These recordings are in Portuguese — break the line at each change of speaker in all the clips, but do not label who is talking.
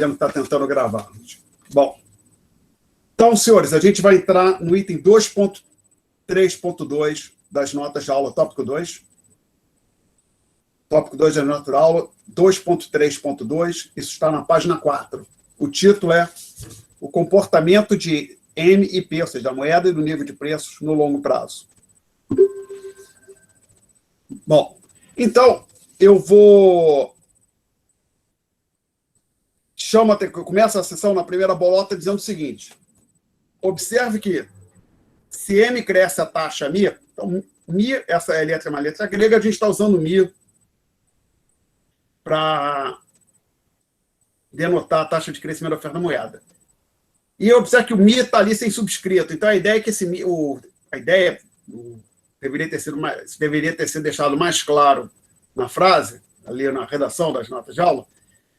está tentando gravar. Bom, então, senhores, a gente vai entrar no item 2.3.2 das notas de aula, tópico 2. Tópico 2 da nota de aula, 2.3.2, isso está na página 4. O título é o comportamento de M e P, ou seja, da moeda e do nível de preços no longo prazo. Bom, então, eu vou... Começa a sessão na primeira bolota dizendo o seguinte: observe que se M cresce a taxa Mi, então Mi, essa letra é uma letra grega, a gente está usando Mi para denotar a taxa de crescimento da oferta da moeda. E observe que o Mi está ali sem subscrito. Então a ideia é que esse Mi, deveria ter sido deixado mais claro na frase, ali na redação das notas de aula,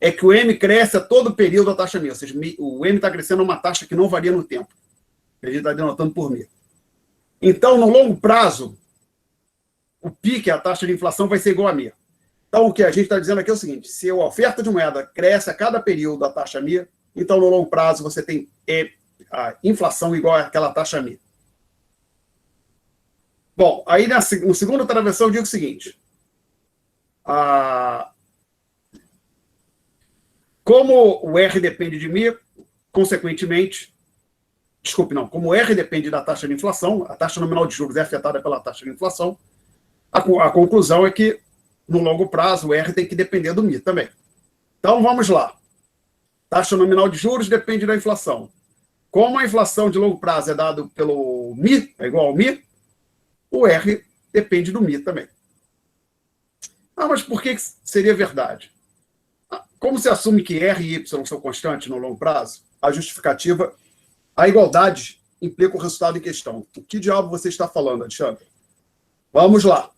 é que o M cresce a todo período da taxa Mi, ou seja, o M está crescendo a uma taxa que não varia no tempo. A gente está denotando por Mi. Então, no longo prazo, o PI, que é a taxa de inflação, vai ser igual a Mi. Então, o que a gente está dizendo aqui é o seguinte: se a oferta de moeda cresce a cada período da taxa Mi, então, no longo prazo, você tem a inflação igual àquela taxa Mi. Bom, aí no segundo travessão eu digo o seguinte: como o R depende de Mi, consequentemente, como o R depende da taxa de inflação, a taxa nominal de juros é afetada pela taxa de inflação, a conclusão é que, no longo prazo, o R tem que depender do Mi também. Então, vamos lá. Taxa nominal de juros depende da inflação. Como a inflação de longo prazo é dada pelo Mi, é igual ao Mi, o R depende do Mi também. Mas por que seria verdade? Como se assume que R e Y são constantes no longo prazo, a justificativa, a igualdade implica o resultado em questão. O que diabo você está falando, Alexandre? Vamos lá.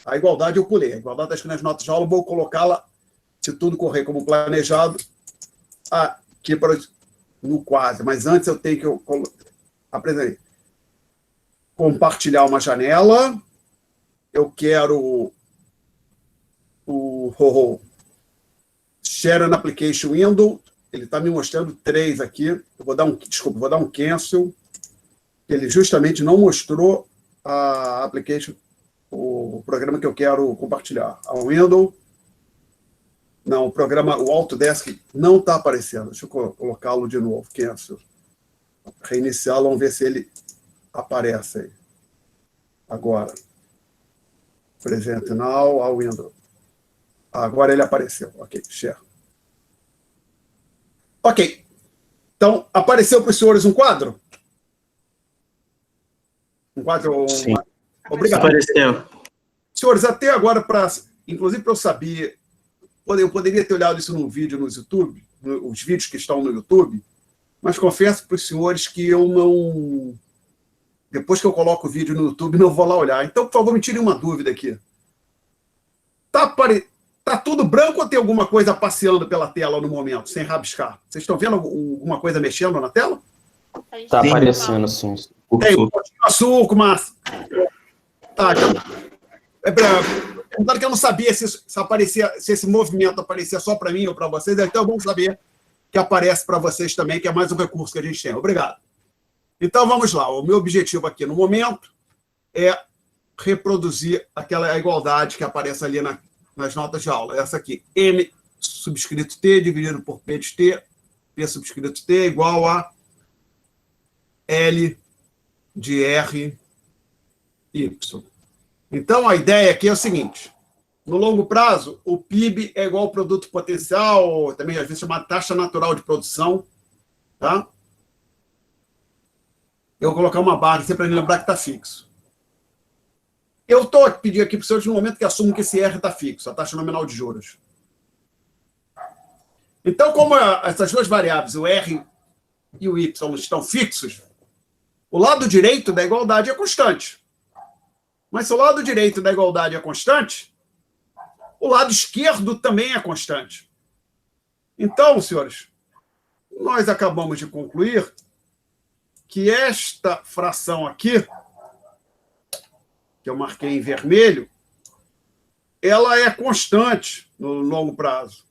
A igualdade eu pulei. A igualdade está escrita nas notas de aula, vou colocá-la, se tudo correr como planejado, aqui no quase. Mas antes eu tenho que apresentar. Compartilhar uma janela. Eu quero o Share an Application Window. Ele está me mostrando 3 aqui. Eu vou dar um cancel. Ele justamente não mostrou a application, o programa que eu quero compartilhar. A Window. Não, o Autodesk não está aparecendo. Deixa eu colocá-lo de novo. Cancel. Reiniciá-lo, vamos ver se ele aparece aí. Agora. Present now, a Window. Agora ele apareceu. Ok, share. Ok. Então, apareceu para os senhores um quadro? Um quadro...
Sim.
Obrigado.
Apareceu.
Senhores, até agora, inclusive para eu saber, eu poderia ter olhado isso no vídeo no YouTube, os vídeos que estão no YouTube, mas confesso para os senhores que eu não... Depois que eu coloco o vídeo no YouTube, não vou lá olhar. Então, por favor, me tirem uma dúvida aqui. Tá tudo branco ou tem alguma coisa passeando pela tela no momento, sem rabiscar? Vocês estão vendo alguma coisa mexendo na tela?
Está aparecendo, sim.
Tem um pontinho azul com uma... Tá, então, que eu não sabia se esse movimento aparecia só para mim ou para vocês, então vamos saber que aparece para vocês também, que é mais um recurso que a gente tem. Obrigado. Então, vamos lá. O meu objetivo aqui no momento é reproduzir a igualdade que aparece ali nas notas de aula. Essa aqui, M subscrito T dividido por P de T, P subscrito T igual a L de R Y. Então, a ideia aqui é o seguinte: no longo prazo, o PIB é igual ao produto potencial, também às vezes chamado taxa natural de produção, tá? Eu vou colocar uma barra sempre para lembrar que está fixo. Eu estou pedindo aqui para os senhores no momento que assumo que esse R está fixo, a taxa nominal de juros. Então, como essas duas variáveis, o R e o Y, estão fixos, o lado direito da igualdade é constante. Mas se o lado direito da igualdade é constante, o lado esquerdo também é constante. Então, senhores, nós acabamos de concluir que esta fração aqui, que eu marquei em vermelho, ela é constante no longo prazo.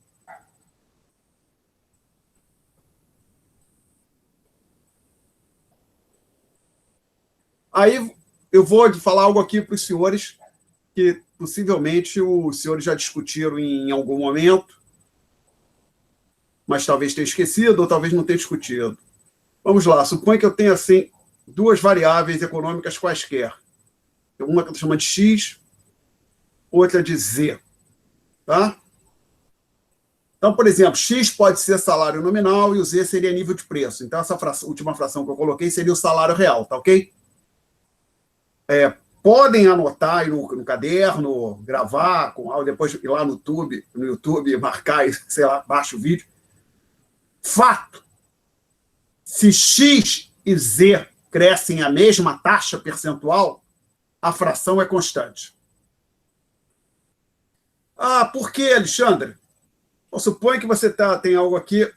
Aí eu vou falar algo aqui para os senhores que possivelmente os senhores já discutiram em algum momento, mas talvez tenha esquecido ou talvez não tenha discutido. Vamos lá, supõe que eu tenha assim duas variáveis econômicas quaisquer. Uma que eu estou chamando de X, outra de Z. Tá? Então, por exemplo, X pode ser salário nominal e o Z seria nível de preço. Então, essa última fração que eu coloquei seria o salário real, tá ok? Podem anotar aí no caderno, gravar com áudio, depois ir lá no YouTube, marcar, sei lá, baixa o vídeo. Fato: se X e Z crescem a mesma taxa percentual, a fração é constante. Ah, por quê, Alexandre? Supõe que você tem algo aqui,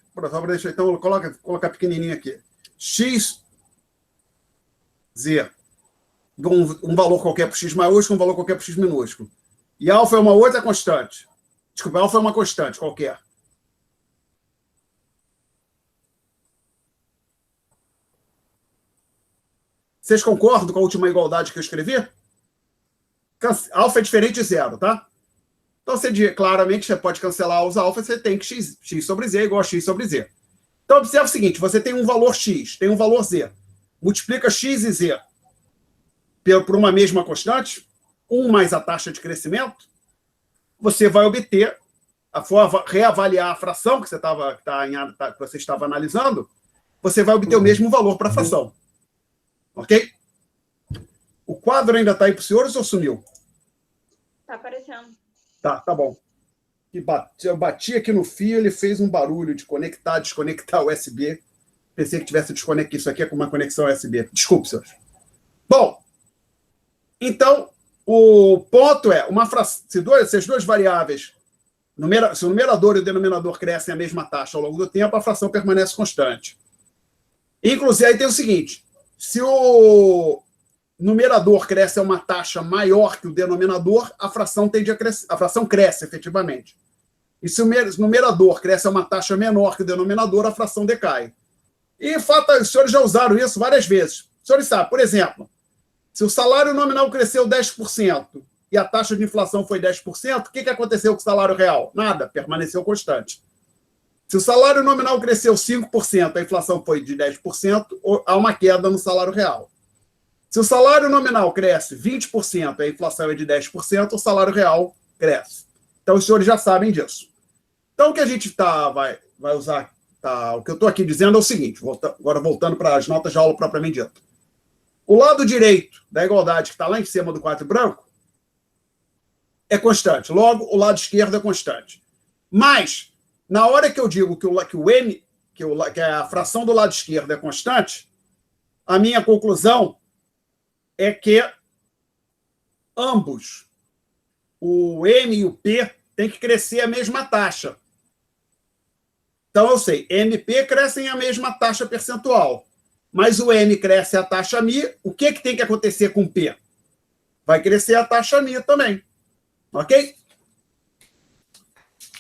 então coloca pequenininho aqui. X, Z. Um valor qualquer para X maiúsculo, um valor qualquer para X minúsculo. E alfa é uma outra constante. Desculpa, alfa é uma constante qualquer. Vocês concordam com a última igualdade que eu escrevi? Alfa é diferente de zero, tá? Então, claramente, você pode cancelar os alfa, você tem que x sobre z igual a x sobre z. Então, observe o seguinte, você tem um valor x, tem um valor z. Multiplica x e z por uma mesma constante, 1 mais a taxa de crescimento, você vai obter, reavaliar a fração que você estava analisando, você vai obter o mesmo valor para a fração. Ok? O quadro ainda está aí para os senhores ou sumiu?
Está aparecendo.
Tá bom. Eu bati aqui no fio, ele fez um barulho de conectar, desconectar o USB. Pensei que tivesse desconectado. Isso aqui é com uma conexão USB. Desculpe, senhores. Bom, então, o ponto é, se as duas variáveis, se o numerador e o denominador crescem a mesma taxa ao longo do tempo, a fração permanece constante. Inclusive, aí tem o seguinte, se o numerador cresce a uma taxa maior que o denominador, a fração tende a crescer, a fração cresce efetivamente. E se o numerador cresce a uma taxa menor que o denominador, a fração decai. E, fato, os senhores já usaram isso várias vezes. Os senhores sabem, por exemplo, se o salário nominal cresceu 10% e a taxa de inflação foi 10%, o que aconteceu com o salário real? Nada, permaneceu constante. Se o salário nominal cresceu 5%, a inflação foi de 10%, há uma queda no salário real. Se o salário nominal cresce 20%, a inflação é de 10%, o salário real cresce. Então, os senhores já sabem disso. Então, o que a gente vai usar, o que eu estou aqui dizendo é o seguinte, agora voltando para as notas de aula propriamente dito. O lado direito da igualdade, que está lá em cima do quadro branco, é constante. Logo, o lado esquerdo é constante. Mas, na hora que eu digo que a fração do lado esquerdo é constante, a minha conclusão é que ambos, o M e o P, têm que crescer a mesma taxa. Então, eu sei, MP crescem a mesma taxa percentual, mas o M cresce a taxa Mi, o que tem que acontecer com o P? Vai crescer a taxa Mi também. Ok?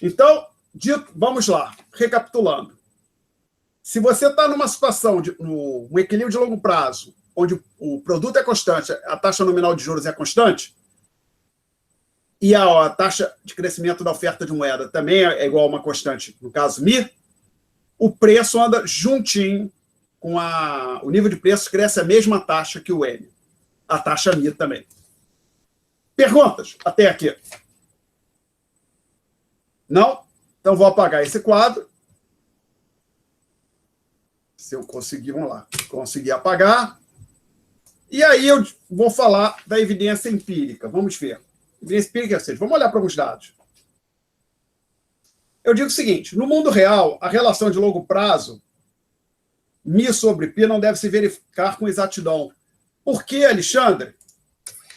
Então, vamos lá, recapitulando. Se você está numa situação um equilíbrio de longo prazo, onde o produto é constante, a taxa nominal de juros é constante, e a taxa de crescimento da oferta de moeda também é igual a uma constante, no caso Mi, o preço anda juntinho com o nível de preço cresce a mesma taxa que o M. A taxa Mi também. Perguntas até aqui? Não? Então vou apagar esse quadro. Se eu conseguir, vamos lá. Consegui apagar. E aí eu vou falar da evidência empírica. Vamos ver. Evidência empírica, ou seja, vamos olhar para alguns dados. Eu digo o seguinte, no mundo real, a relação de longo prazo, Mi sobre Pi, não deve se verificar com exatidão. Por quê, Alexandre?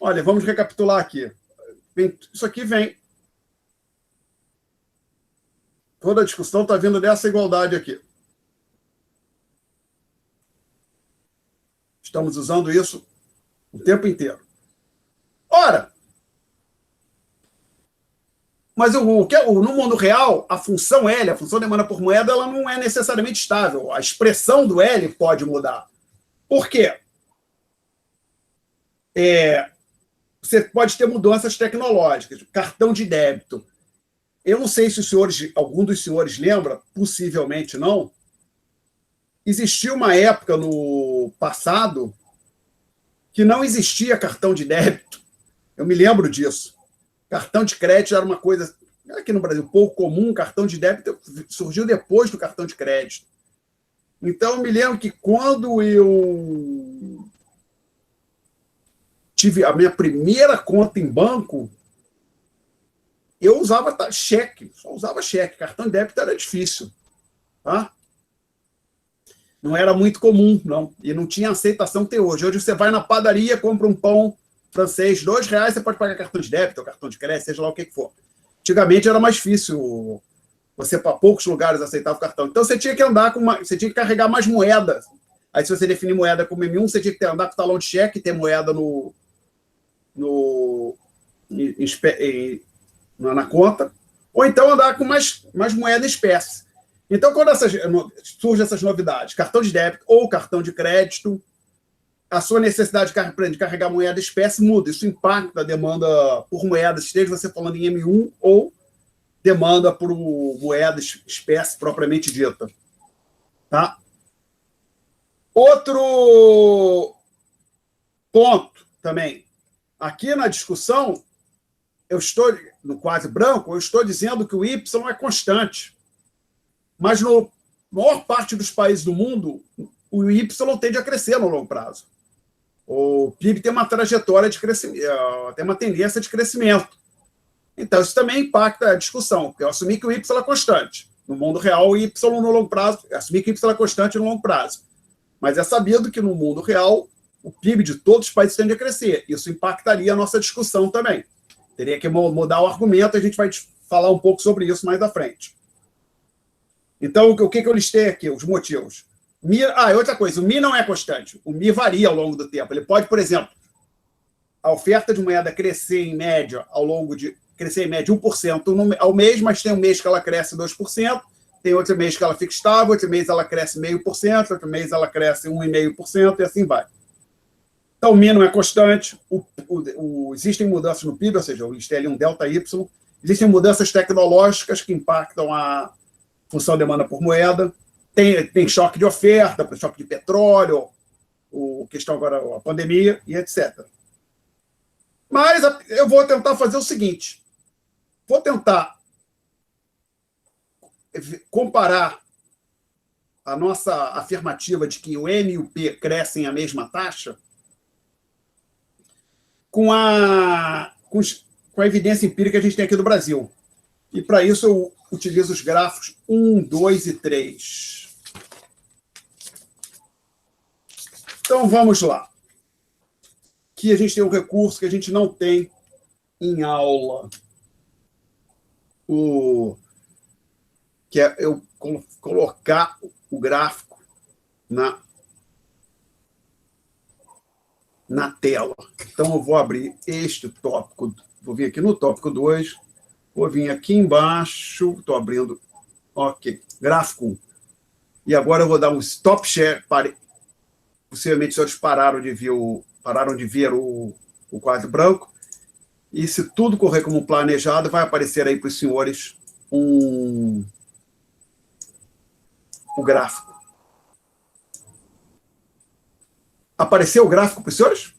Olha, vamos recapitular aqui. Isso aqui vem. Toda a discussão está vindo dessa igualdade aqui. Estamos usando isso o tempo inteiro. Ora, mas no mundo real, a função L, a função demanda por moeda, ela não é necessariamente estável. A expressão do L pode mudar. Por quê? você pode ter mudanças tecnológicas. Cartão de débito. Eu não sei se algum dos senhores lembra, possivelmente não. Existiu uma época no passado que não existia cartão de débito. Eu me lembro disso. Cartão de crédito era uma coisa, aqui no Brasil, pouco comum. Cartão de débito surgiu depois do cartão de crédito. Então, eu me lembro que quando eu tive a minha primeira conta em banco, eu usava cheque, só usava cheque. Cartão de débito era difícil. Tá? Não era muito comum, não. E não tinha aceitação que tem hoje. Hoje você vai na padaria, compra um pão francês, R$2, você pode pagar cartão de débito ou cartão de crédito, seja lá o que for. Antigamente era mais difícil. Você, para poucos lugares, aceitava o cartão. Então, você tinha que andar você tinha que carregar mais moedas. Aí, se você definir moeda como M1, você tinha que andar com talão de cheque e ter moeda na conta. Ou então andar com mais moeda em espécie. Então, quando surgem essas novidades, cartão de débito ou cartão de crédito, a sua necessidade de carregar moeda em espécie muda. Isso impacta a demanda por moedas, esteja você falando em M1 ou demanda por moeda espécie propriamente dita. Tá? Outro ponto também. Aqui na discussão, eu estou, no quase branco, eu estou dizendo que o Y é constante. Mas, na maior parte dos países do mundo, o Y tende a crescer no longo prazo. O PIB tem uma trajetória de crescimento, tem uma tendência de crescimento. Então, isso também impacta a discussão, porque eu assumi que o Y é constante. No mundo real, o Y no longo prazo, assumi que o Y é constante no longo prazo. Mas é sabido que no mundo real, o PIB de todos os países tende a crescer. Isso impactaria a nossa discussão também. Teria que mudar o argumento, a gente vai falar um pouco sobre isso mais à frente. Então, o que eu listei aqui? Os motivos. Outra coisa, o MI não é constante. O MI varia ao longo do tempo. Ele pode, por exemplo, a oferta de moeda crescer em média 1% ao mês, mas tem um mês que ela cresce 2%, tem outro mês que ela fica estável, outro mês ela cresce 0,5%, outro mês ela cresce 1,5% e assim vai. Então, o MI não é constante, existem mudanças no PIB, ou seja, eu listei ali um delta Y, existem mudanças tecnológicas que impactam a função de demanda por moeda, tem choque de oferta, choque de petróleo, questão agora, a pandemia e etc. Mas eu vou tentar fazer o seguinte, vou tentar comparar a nossa afirmativa de que o M e o P crescem a mesma taxa com a evidência empírica que a gente tem aqui do Brasil. E, para isso, eu utilizo os gráficos 1, 2 e 3. Então, vamos lá. Aqui a gente tem um recurso que a gente não tem em aula. Que é eu colocar o gráfico na tela. Então, eu vou abrir este tópico, vou vir aqui no tópico 2, vou vir aqui embaixo, estou abrindo, ok, gráfico 1. E agora eu vou dar um stop share, possivelmente os senhores pararam de ver o quadro branco, e se tudo correr como planejado, vai aparecer aí para os senhores o gráfico. Apareceu o gráfico para os senhores?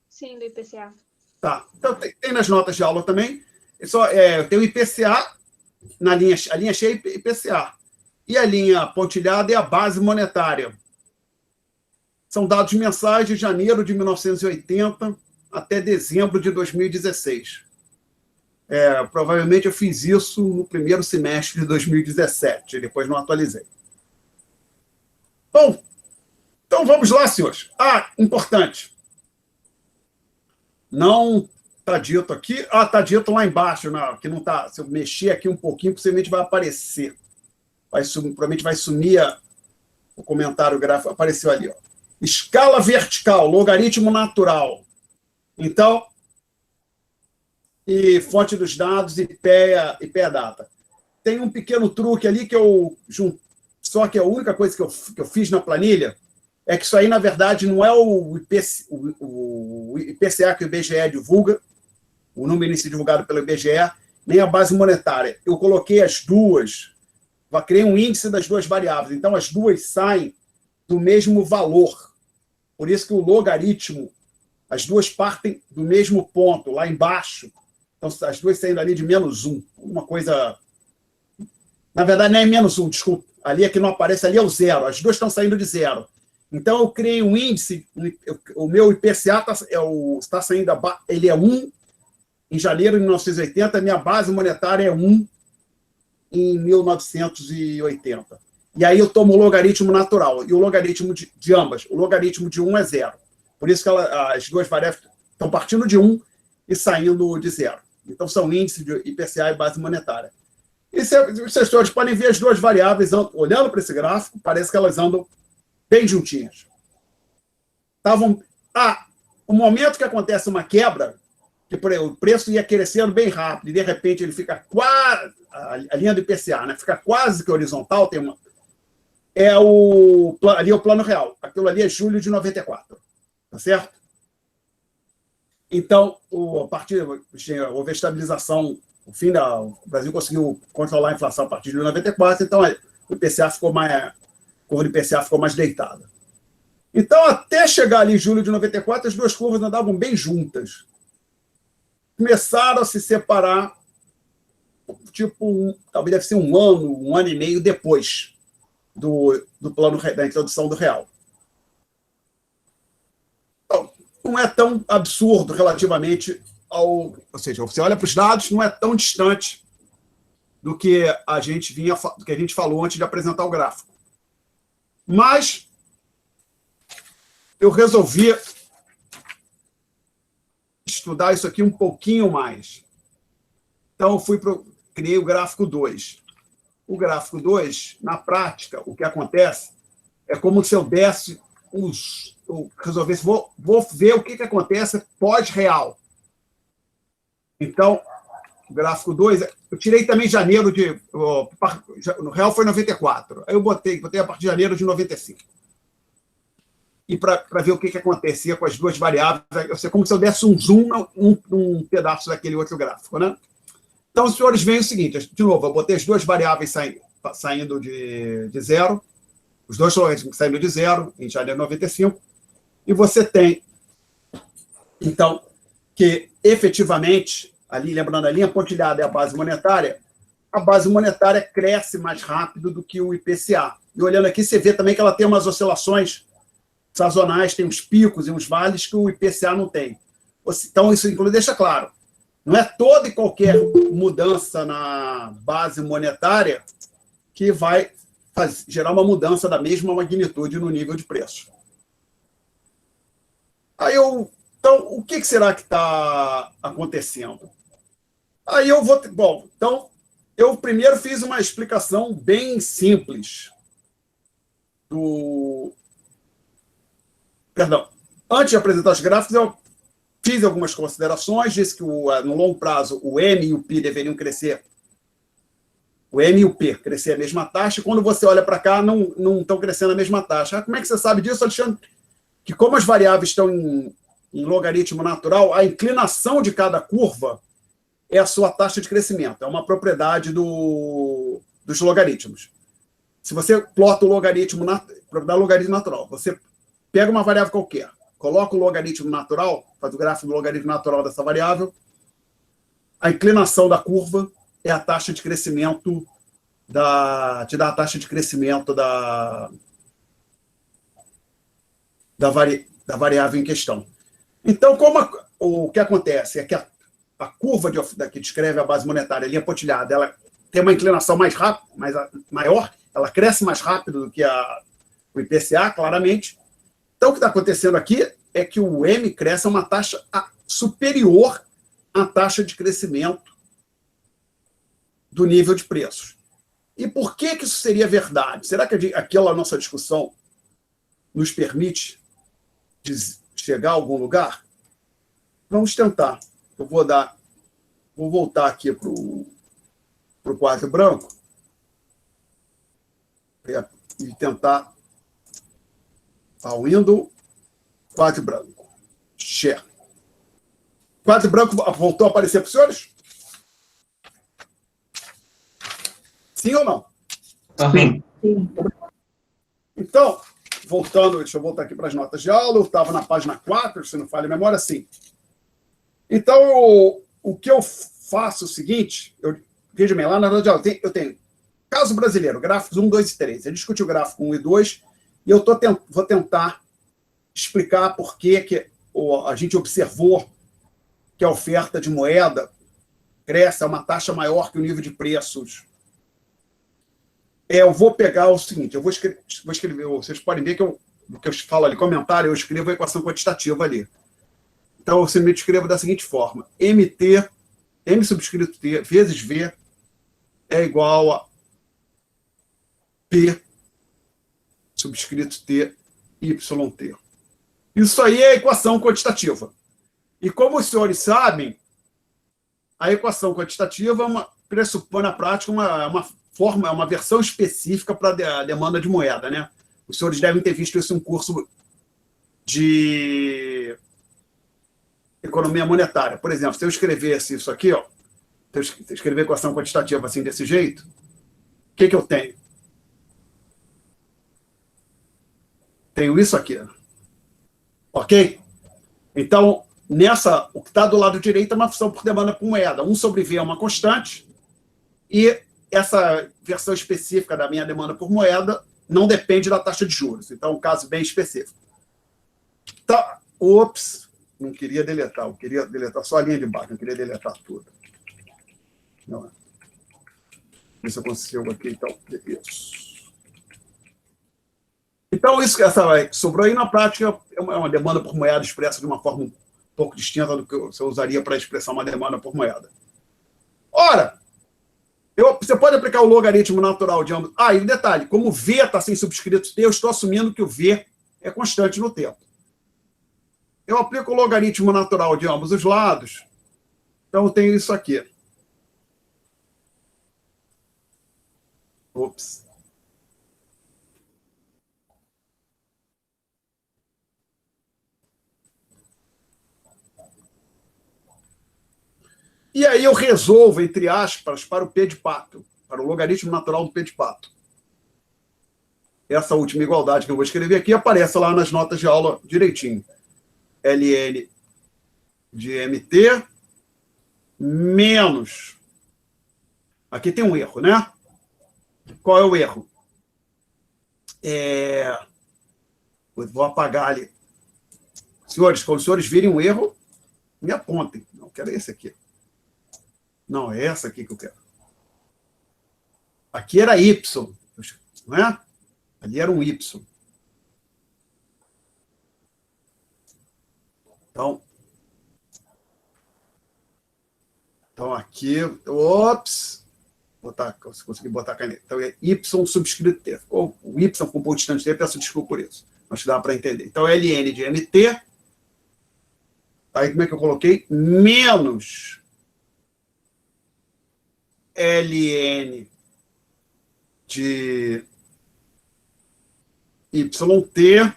Sim, do IPCA.
Tá. Então, tem nas notas de aula também. Tem o IPCA, a linha cheia é IPCA. E a linha pontilhada é a base monetária. São dados mensais de janeiro de 1980 até dezembro de 2016. Provavelmente eu fiz isso no primeiro semestre de 2017, depois não atualizei. Bom, então vamos lá, senhores. Importante. Não está dito aqui. Está dito lá embaixo, que não está. Se eu mexer aqui um pouquinho, possivelmente vai aparecer. Provavelmente vai sumir o comentário gráfico. Apareceu ali. Escala vertical, logaritmo natural. Então, e fonte dos dados e pé data. Tem um pequeno truque ali que só que a única coisa que eu fiz na planilha é que isso aí, na verdade, não é o IPCA que o IBGE divulga, o número índice divulgado pelo IBGE, nem a base monetária. Eu coloquei as duas, criei um índice das duas variáveis, então as duas saem do mesmo valor. Por isso que o logaritmo, as duas partem do mesmo ponto, lá embaixo. Então, as duas saindo ali de -1. Uma coisa... Na verdade, não é -1, desculpa. Ali é que não aparece, ali é o zero. As duas estão saindo de zero. Então, eu criei um índice, o meu IPCA está saindo, ele é 1 em janeiro de 1980, a minha base monetária é 1 em 1980. E aí eu tomo o logaritmo natural, e o logaritmo de ambas. O logaritmo de 1 é 0. Por isso que as duas variáveis estão partindo de 1 e saindo de 0. Então, são índices de IPCA e base monetária. E vocês todos podem ver as duas variáveis, olhando para esse gráfico, parece que elas andam bem juntinhas. O momento que acontece uma quebra, que o preço ia crescendo bem rápido, e de repente ele fica quase, a linha do IPCA, né, fica quase que horizontal, ali é o plano real. Aquilo ali é julho de 94. Tá certo? Então, a partir houve a estabilização, o Brasil conseguiu controlar a inflação a partir de 94, então o IPCA ficou mais, curva do IPCA ficou mais deitada. Então, até chegar ali em julho de 94, as duas curvas andavam bem juntas. Começaram a se separar, talvez deve ser um ano e meio depois do plano, da introdução do real. Então, não é tão absurdo relativamente ao... Ou seja, você olha para os dados, não é tão distante do que a gente falou antes de apresentar o gráfico. Mas eu resolvi estudar isso aqui um pouquinho mais. Então, criei o gráfico 2. O gráfico 2, na prática, o que acontece é como se eu desse resolvesse, vou ver o que acontece pós-real. Então, o gráfico 2, eu tirei também janeiro no real foi 94. Aí eu botei a partir de janeiro de 95. E para ver o que acontecia com as duas variáveis, como se eu desse um zoom num pedaço daquele outro gráfico, né? Então, os senhores veem o seguinte, de novo, eu botei as duas variáveis saindo de zero, os dois logaritmos saindo de zero, em janeiro de 95, e você tem, então, que efetivamente, ali, lembrando, a linha pontilhada é a base monetária cresce mais rápido do que o IPCA. E olhando aqui, você vê também que ela tem umas oscilações sazonais, tem uns picos e uns vales que o IPCA não tem. Então, isso, inclusive, deixa claro, não é toda e qualquer mudança na base monetária que vai gerar uma mudança da mesma magnitude no nível de preço. Então, o que será que está acontecendo? Então, eu primeiro fiz uma explicação bem simples Perdão, antes de apresentar os gráficos, eu fiz algumas considerações, disse que no longo prazo o M e o P deveriam crescer, o M e o P crescer a mesma taxa, e quando você olha para cá, não estão crescendo a mesma taxa. Como é que você sabe disso, Alexandre? Que como as variáveis estão em logaritmo natural, a inclinação de cada curva é a sua taxa de crescimento, é uma propriedade dos logaritmos. Se você plota o logaritmo natural, você pega uma variável qualquer, coloca o logaritmo natural, faz o gráfico do logaritmo natural dessa variável, a inclinação da curva é a taxa de crescimento te dá a taxa de crescimento da variável em questão. Então, o que acontece é que a curva que descreve a base monetária, a linha pontilhada, ela tem uma inclinação mais rápida, maior, ela cresce mais rápido do que o IPCA, claramente. Então, o que está acontecendo aqui é que o M cresce a uma taxa superior à taxa de crescimento do nível de preços. E por que isso seria verdade? Será que aquela nossa discussão nos permite chegar a algum lugar? Vamos tentar. Eu vou voltar aqui para o quadro branco e tentar Ao window, quadro branco. Share. Quadro branco voltou a aparecer para os senhores? Sim ou não?
Sim.
Então, voltando, deixa eu voltar aqui para as notas de aula, eu estava na página 4, se não falha a memória, sim. Então, o que eu faço é o seguinte, veja bem, lá na nota de aula, eu tenho caso brasileiro, gráficos 1, 2 e 3. Eu discuti o gráfico 1 e 2, e eu vou tentar explicar por que a gente observou que a oferta de moeda cresce a uma taxa maior que o nível de preços. Eu vou pegar o seguinte, eu vou escrever, vocês podem ver que o que eu falo ali, comentário, eu escrevo a equação quantitativa ali. Então, eu sempre escrevo da seguinte forma, M subscrito T vezes V é igual a P subscrito T YT. Isso aí é a equação quantitativa. E como os senhores sabem, a equação quantitativa pressupõe na prática uma versão específica para a demanda de moeda, né? Os senhores devem ter visto isso em um curso de economia monetária. Por exemplo, se eu escrevesse isso aqui, ó, se eu escrever equação quantitativa assim, desse jeito, o que eu tenho? Tenho isso aqui. Ok? Então, o que está do lado direito é uma função por demanda por moeda. 1 sobre V é uma constante, e essa versão específica da minha demanda por moeda não depende da taxa de juros. Então, é um caso bem específico. Tá. Ops, não queria deletar, eu queria deletar só a linha de baixo, não queria deletar tudo. Não. Isso aconteceu aqui, então. Isso. Então, isso que sobrou aí na prática é uma demanda por moeda expressa de uma forma um pouco distinta do que você usaria para expressar uma demanda por moeda. Ora, você pode aplicar o logaritmo natural de ambos. E um detalhe, como o V está sem subscrito T, eu estou assumindo que o V é constante no tempo. Eu aplico o logaritmo natural de ambos os lados, então eu tenho isso aqui. Ops. E aí eu resolvo, entre aspas, para o P de pato, para o logaritmo natural do P de pato. Essa última igualdade que eu vou escrever aqui aparece lá nas notas de aula direitinho. ln de mt menos... Aqui tem um erro, né? Qual é o erro? Vou apagar ali. Senhores, quando os senhores virem um erro, me apontem. Não, eu quero esse aqui. Não, é essa aqui que eu quero. Aqui era Y, não é? Ali era um Y. Então aqui, ops, se conseguir botar a caneta. Então é Y subscrito T. Ou o Y com ponto distante T, peço desculpa por isso. Mas dá para entender. Então ln de mt, aí como é que eu coloquei? Menos ln de YT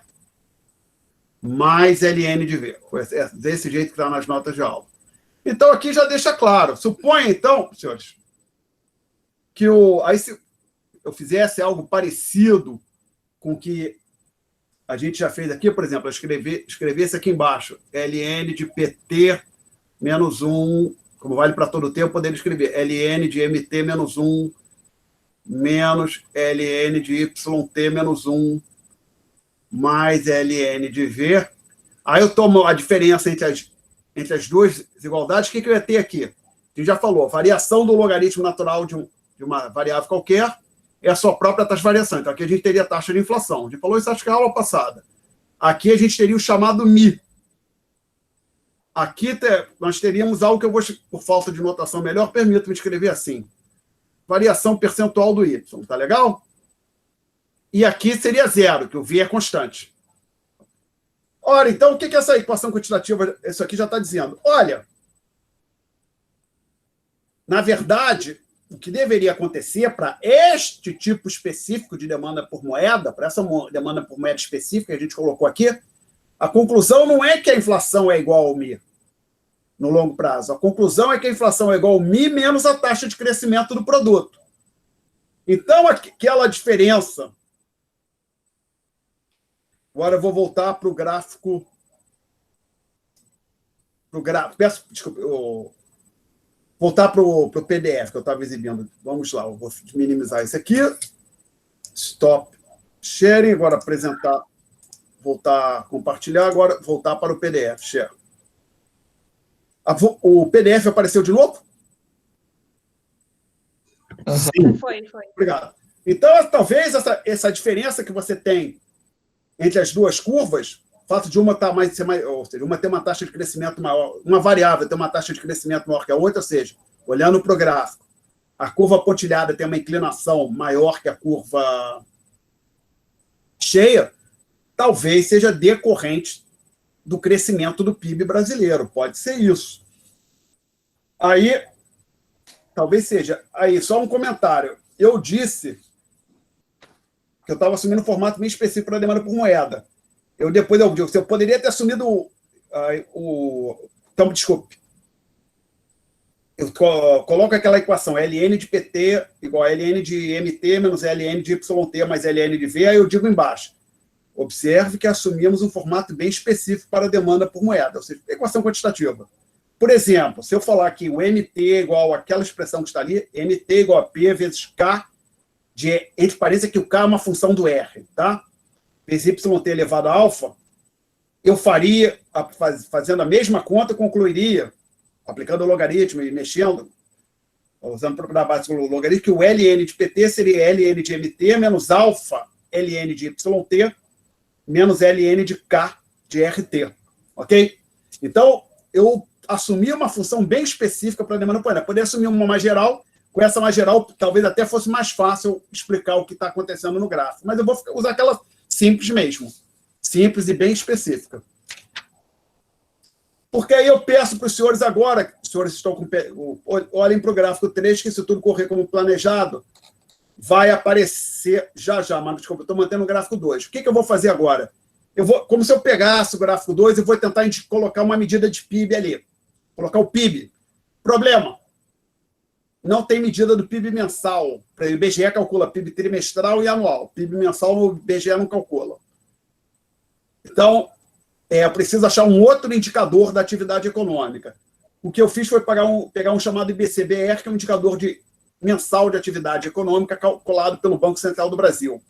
mais ln de V. Desse jeito que está nas notas de aula. Então, aqui já deixa claro. Suponha, então, senhores, que aí se eu fizesse algo parecido com o que a gente já fez aqui, por exemplo, eu escrevesse aqui embaixo, ln de pt menos 1, como vale para todo o tempo, eu poderia escrever ln de mt menos 1 menos ln de yt menos 1 mais ln de v. Aí eu tomo a diferença entre as duas desigualdades. O que eu ia ter aqui? A gente já falou, a variação do logaritmo natural de uma variável qualquer é a sua própria taxa de variação. Então, aqui a gente teria a taxa de inflação. A gente falou isso, acho que é a aula passada. Aqui a gente teria o chamado μ. Aqui nós teríamos algo que eu vou, por falta de notação melhor, permito-me escrever assim. Variação percentual do y. Tá legal? E aqui seria zero, que o v é constante. Ora, então, o que é essa equação quantitativa? Isso aqui já está dizendo. Olha, na verdade, o que deveria acontecer para este tipo específico de demanda por moeda, para essa demanda por moeda específica que a gente colocou aqui, a conclusão não é que a inflação é igual ao MI no longo prazo. A conclusão é que a inflação é igual ao MI menos a taxa de crescimento do produto. Então, aquela diferença... Agora eu vou voltar para o gráfico... Peço desculpa... Voltar para o PDF que eu estava exibindo. Vamos lá, eu vou minimizar isso aqui. Stop sharing. Agora apresentar, voltar a compartilhar. Agora voltar para o PDF. Share. O PDF apareceu de novo?
Sim. Foi.
Obrigado. Então, talvez essa diferença que você tem entre as duas curvas, o fato de uma estar ou seja, uma ter uma taxa de crescimento maior, uma variável ter uma taxa de crescimento maior que a outra, ou seja, olhando para o gráfico, a curva pontilhada tem uma inclinação maior que a curva cheia, talvez seja decorrente do crescimento do PIB brasileiro. Pode ser isso. Aí, talvez seja. Aí, só um comentário. Eu disse que eu estava assumindo um formato bem específico para a demanda por moeda. Depois eu digo, eu poderia ter assumido então, desculpe. Eu coloco aquela equação ln de PT igual a ln de MT menos ln de YT mais ln de V, aí eu digo embaixo. Observe que assumimos um formato bem específico para a demanda por moeda, ou seja, equação quantitativa. Por exemplo, se eu falar que o MT igual àquela expressão que está ali, MT igual a P vezes K, entre parênteses que o K é uma função do R, tá? Vezes YT elevado a alfa, eu faria, fazendo a mesma conta, concluiria, aplicando o logaritmo e mexendo, usando a propriedade básica do logaritmo, que o ln de PT seria ln de MT menos alfa ln de YT menos ln de K de RT. Ok? Então, eu assumi uma função bem específica para a demanda por moeda. Poderia assumir uma mais geral. Com essa mais geral, talvez até fosse mais fácil explicar o que está acontecendo no gráfico. Mas eu vou usar aquela simples mesmo. Simples e bem específica. Porque aí eu peço para os senhores agora, os senhores estão olhem para o gráfico 3, que se tudo correr como planejado, vai aparecer já, mas desculpa, eu estou mantendo o gráfico 2. O que eu vou fazer agora? Como se eu pegasse o gráfico 2 e vou tentar colocar uma medida de PIB ali. Colocar o PIB. Problema. Não tem medida do PIB mensal. O IBGE calcula PIB trimestral e anual. PIB mensal o IBGE não calcula. Então, eu preciso achar um outro indicador da atividade econômica. O que eu fiz foi pegar um chamado IBCBR, que é um indicador mensal de atividade econômica calculado pelo Banco Central do Brasil.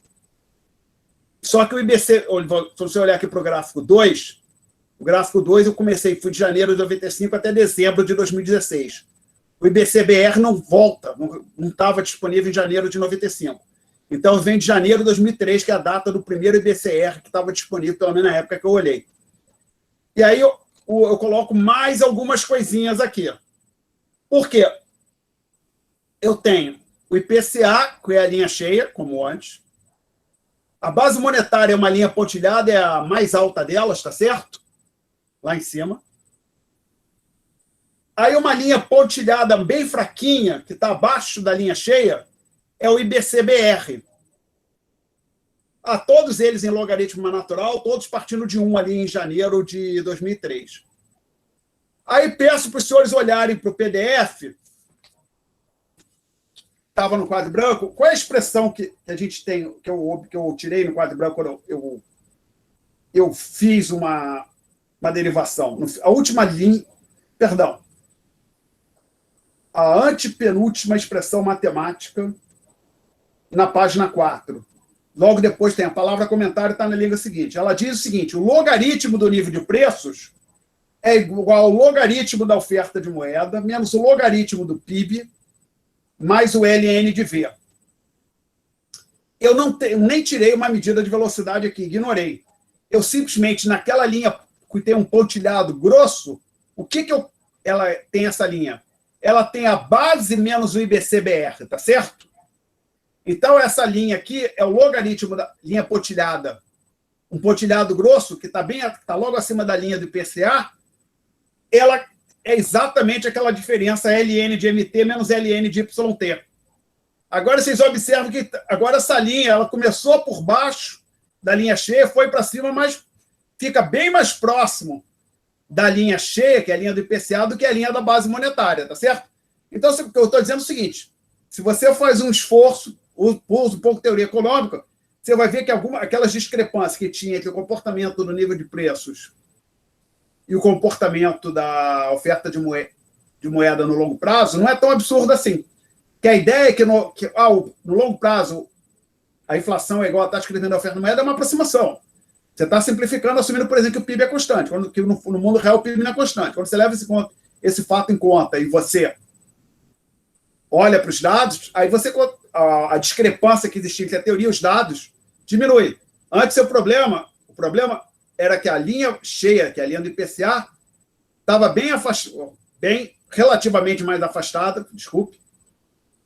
Só que o IBC, se você olhar aqui para o gráfico 2, eu fui de janeiro de 95 até dezembro de 2016. O IBCBR não volta, não estava disponível em janeiro de 95. Então, vem de janeiro de 2003, que é a data do primeiro IBCR que estava disponível, pelo menos na época que eu olhei. E aí eu coloco mais algumas coisinhas aqui. Por quê? Eu tenho o IPCA, que é a linha cheia, como antes. A base monetária é uma linha pontilhada, é a mais alta delas, está certo? Lá em cima. Aí uma linha pontilhada bem fraquinha, que está abaixo da linha cheia, é o IBCBR. Todos eles em logaritmo natural, todos partindo de 1 ali em janeiro de 2003. Aí peço para os senhores olharem para o PDF, estava no quadro branco, qual é a expressão que a gente tem, que eu tirei no quadro branco quando eu fiz uma derivação. A última linha, perdão, a antepenúltima expressão matemática na página 4. Logo depois tem a palavra comentário, está na linha seguinte. Ela diz o seguinte: o logaritmo do nível de preços é igual ao logaritmo da oferta de moeda menos o logaritmo do PIB mais o ln de V. Eu nem tirei uma medida de velocidade aqui, ignorei. Eu simplesmente, naquela linha que tem um pontilhado grosso, o que ela tem essa linha? Ela tem a base menos o IBCBR, tá certo? Então, essa linha aqui é o logaritmo da linha pontilhada. Um pontilhado grosso, que está logo acima da linha do IPCA, ela é exatamente aquela diferença ln de MT menos ln de YT. Agora vocês observam que agora essa linha ela começou por baixo da linha cheia, foi para cima, mas fica bem mais próximo da linha cheia, que é a linha do IPCA, do que a linha da base monetária, tá certo? Então, o que eu estou dizendo é o seguinte, se você faz um esforço, usa um pouco de teoria econômica, você vai ver que aquelas discrepâncias que tinha entre o comportamento do nível de preços e o comportamento da oferta de moeda no longo prazo não é tão absurdo assim. Que a ideia é que no longo prazo a inflação é igual à taxa de crescimento da oferta de moeda é uma aproximação. Você está simplificando, assumindo, por exemplo, que o PIB é constante, que no mundo real o PIB não é constante. Quando você leva esse fato em conta e você olha para os dados, aí a discrepância que existia entre a teoria e os dados diminui. Antes, o problema era que a linha cheia, que é a linha do IPCA, estava relativamente mais afastada,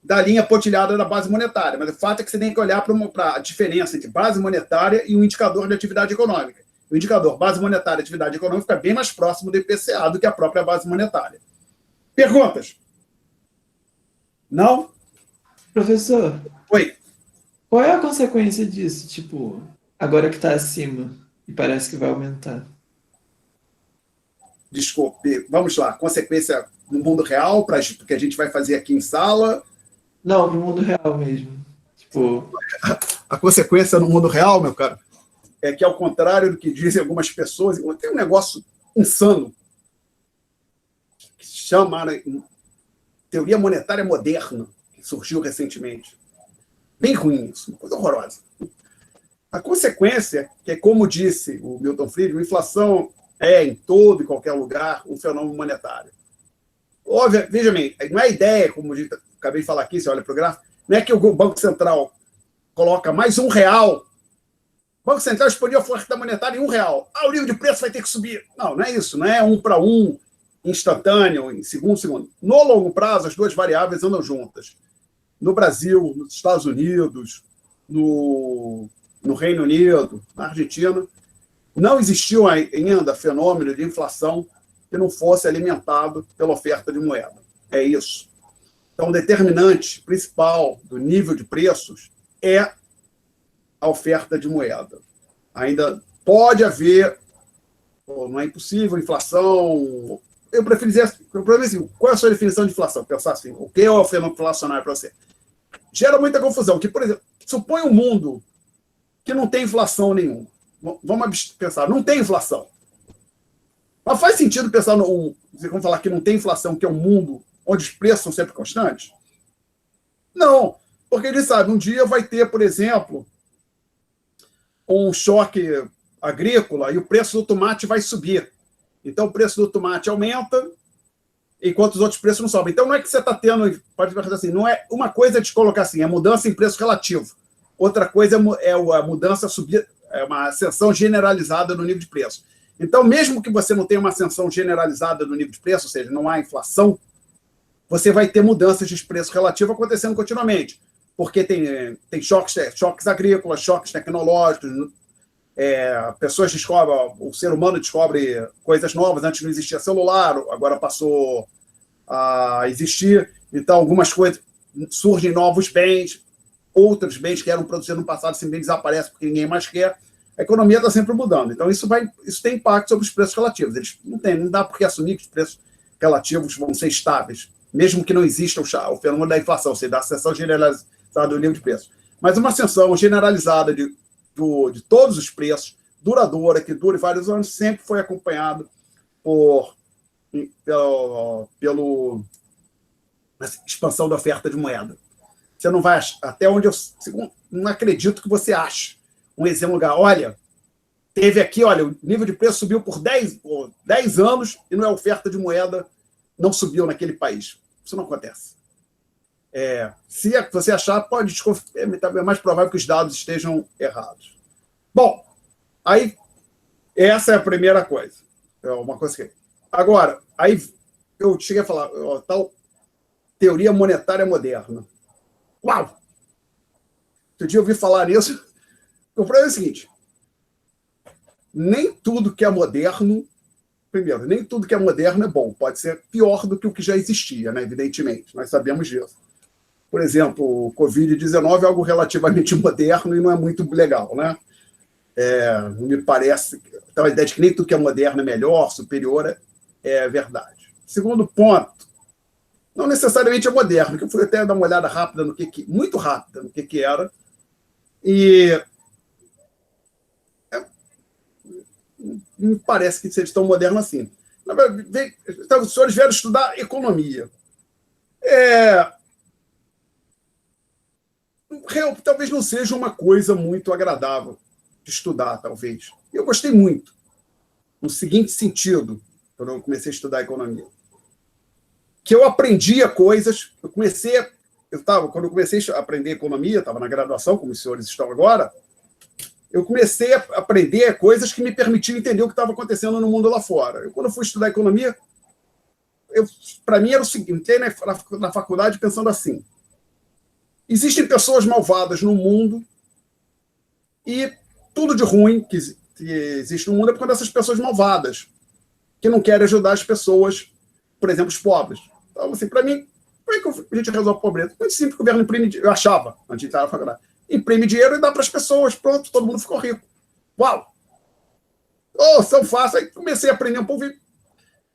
da linha pontilhada da base monetária. Mas o fato é que você tem que olhar para a diferença entre base monetária e o indicador de atividade econômica. O indicador base monetária e atividade econômica fica bem mais próximo do IPCA do que a própria base monetária. Perguntas? Não?
Professor,
Oi.
qual é a consequência disso? Tipo, agora que está acima e parece que vai aumentar.
Desculpe, vamos lá. Consequência no mundo real, para o que a gente vai fazer aqui em sala.
Não, no mundo real mesmo. Tipo,
a consequência no mundo real, meu caro, é que, ao contrário do que dizem algumas pessoas, tem um negócio insano que se chama teoria monetária moderna, que surgiu recentemente. Bem ruim isso, uma coisa horrorosa. A consequência é que, como disse o Milton Friedman, a inflação é, em todo e qualquer lugar, um fenômeno monetário. Óbvio, veja bem, não é ideia, como eu acabei de falar aqui, você olha para o gráfico, não é que o Banco Central coloca mais R$1. O Banco Central expandiu a oferta monetária em R$1. O nível de preço vai ter que subir. Não é isso, não é 1 para 1, instantâneo, em segundo. No longo prazo, as duas variáveis andam juntas. No Brasil, nos Estados Unidos, no Reino Unido, na Argentina, não existiu ainda fenômeno de inflação que não fosse alimentado pela oferta de moeda. É isso. Então, o determinante principal do nível de preços é a oferta de moeda. Ainda pode haver, não é impossível, inflação. Eu prefiro dizer assim, qual é a sua definição de inflação? Pensar assim, o que é o fenômeno inflacionário para você? Gera muita confusão, que, por exemplo, supõe um mundo que não tem inflação nenhuma. Vamos pensar, não tem inflação. Mas faz sentido pensar vamos falar que não tem inflação, que é um mundo onde os preços são sempre constantes? Não, porque ele sabe, um dia vai ter, por exemplo, um choque agrícola e o preço do tomate vai subir. Então, o preço do tomate aumenta, enquanto os outros preços não sobem. Então, não é que você está tendo, pode pensar assim, não é uma coisa de colocar assim, é mudança em preço relativo. Outra coisa é a mudança subir, é uma ascensão generalizada no nível de preço. Então, mesmo que você não tenha uma ascensão generalizada no nível de preço, ou seja, não há inflação, você vai ter mudanças de preço relativo acontecendo continuamente, porque tem choques agrícolas, choques tecnológicos, pessoas descobrem, o ser humano descobre coisas novas. Antes não existia celular, agora passou a existir. Então, algumas coisas surgem, novos bens, outros bens que eram produzidos no passado simplesmente desaparecem porque ninguém mais quer. A economia está sempre mudando. Então, isso tem impacto sobre os preços relativos. Não dá por que assumir que os preços relativos vão ser estáveis, mesmo que não exista o fenômeno da inflação, ou seja, da ascensão generalizada do nível de preço. Mas uma ascensão generalizada de todos os preços, duradoura, que dure vários anos, sempre foi acompanhado pela expansão da oferta de moeda. Você não vai achar, até onde eu não acredito que você ache um exemplo, olha, teve aqui, olha, o nível de preço subiu por 10 anos e a oferta de moeda não subiu naquele país. Isso não acontece. Se você achar, pode desconfiar, é mais provável que os dados estejam errados. Bom, aí essa é a primeira coisa. É uma coisa que... Agora, aí eu cheguei a falar, tal teoria monetária moderna. Uau! Outro dia eu ouvi falar nisso. O problema é o seguinte, nem tudo que é moderno, primeiro, nem tudo que é moderno é bom, pode ser pior do que o que já existia, né? Evidentemente, nós sabemos disso. por exemplo, o Covid-19 é algo relativamente moderno e não é muito legal, né? Não me parece... Então, a ideia de que nem tudo que é moderno é melhor, superior, é verdade. Segundo ponto, não necessariamente é moderno, que eu fui até dar uma olhada rápida muito rápida no que era, e me parece que seja tão moderno assim. Então, os senhores vieram estudar economia. Talvez não seja uma coisa muito agradável de estudar, talvez. Eu gostei muito, no seguinte sentido, quando eu comecei a estudar economia, que eu aprendia coisas, quando eu comecei a aprender economia, estava na graduação, como os senhores estão agora, eu comecei a aprender coisas que me permitiam entender o que estava acontecendo no mundo lá fora. Quando eu fui estudar economia, para mim era o seguinte, entrei na faculdade pensando assim, existem pessoas malvadas no mundo e tudo de ruim que existe no mundo é por causa dessas pessoas malvadas, que não querem ajudar as pessoas, por exemplo, os pobres. Então, assim, para mim, como é que a gente resolve a pobreza? Muito simples, o governo imprime dinheiro. Eu achava, antes de entrar na faculdade, imprime dinheiro e dá para as pessoas. Pronto, todo mundo ficou rico. Uau! São fácil. Aí comecei a aprender um pouco e,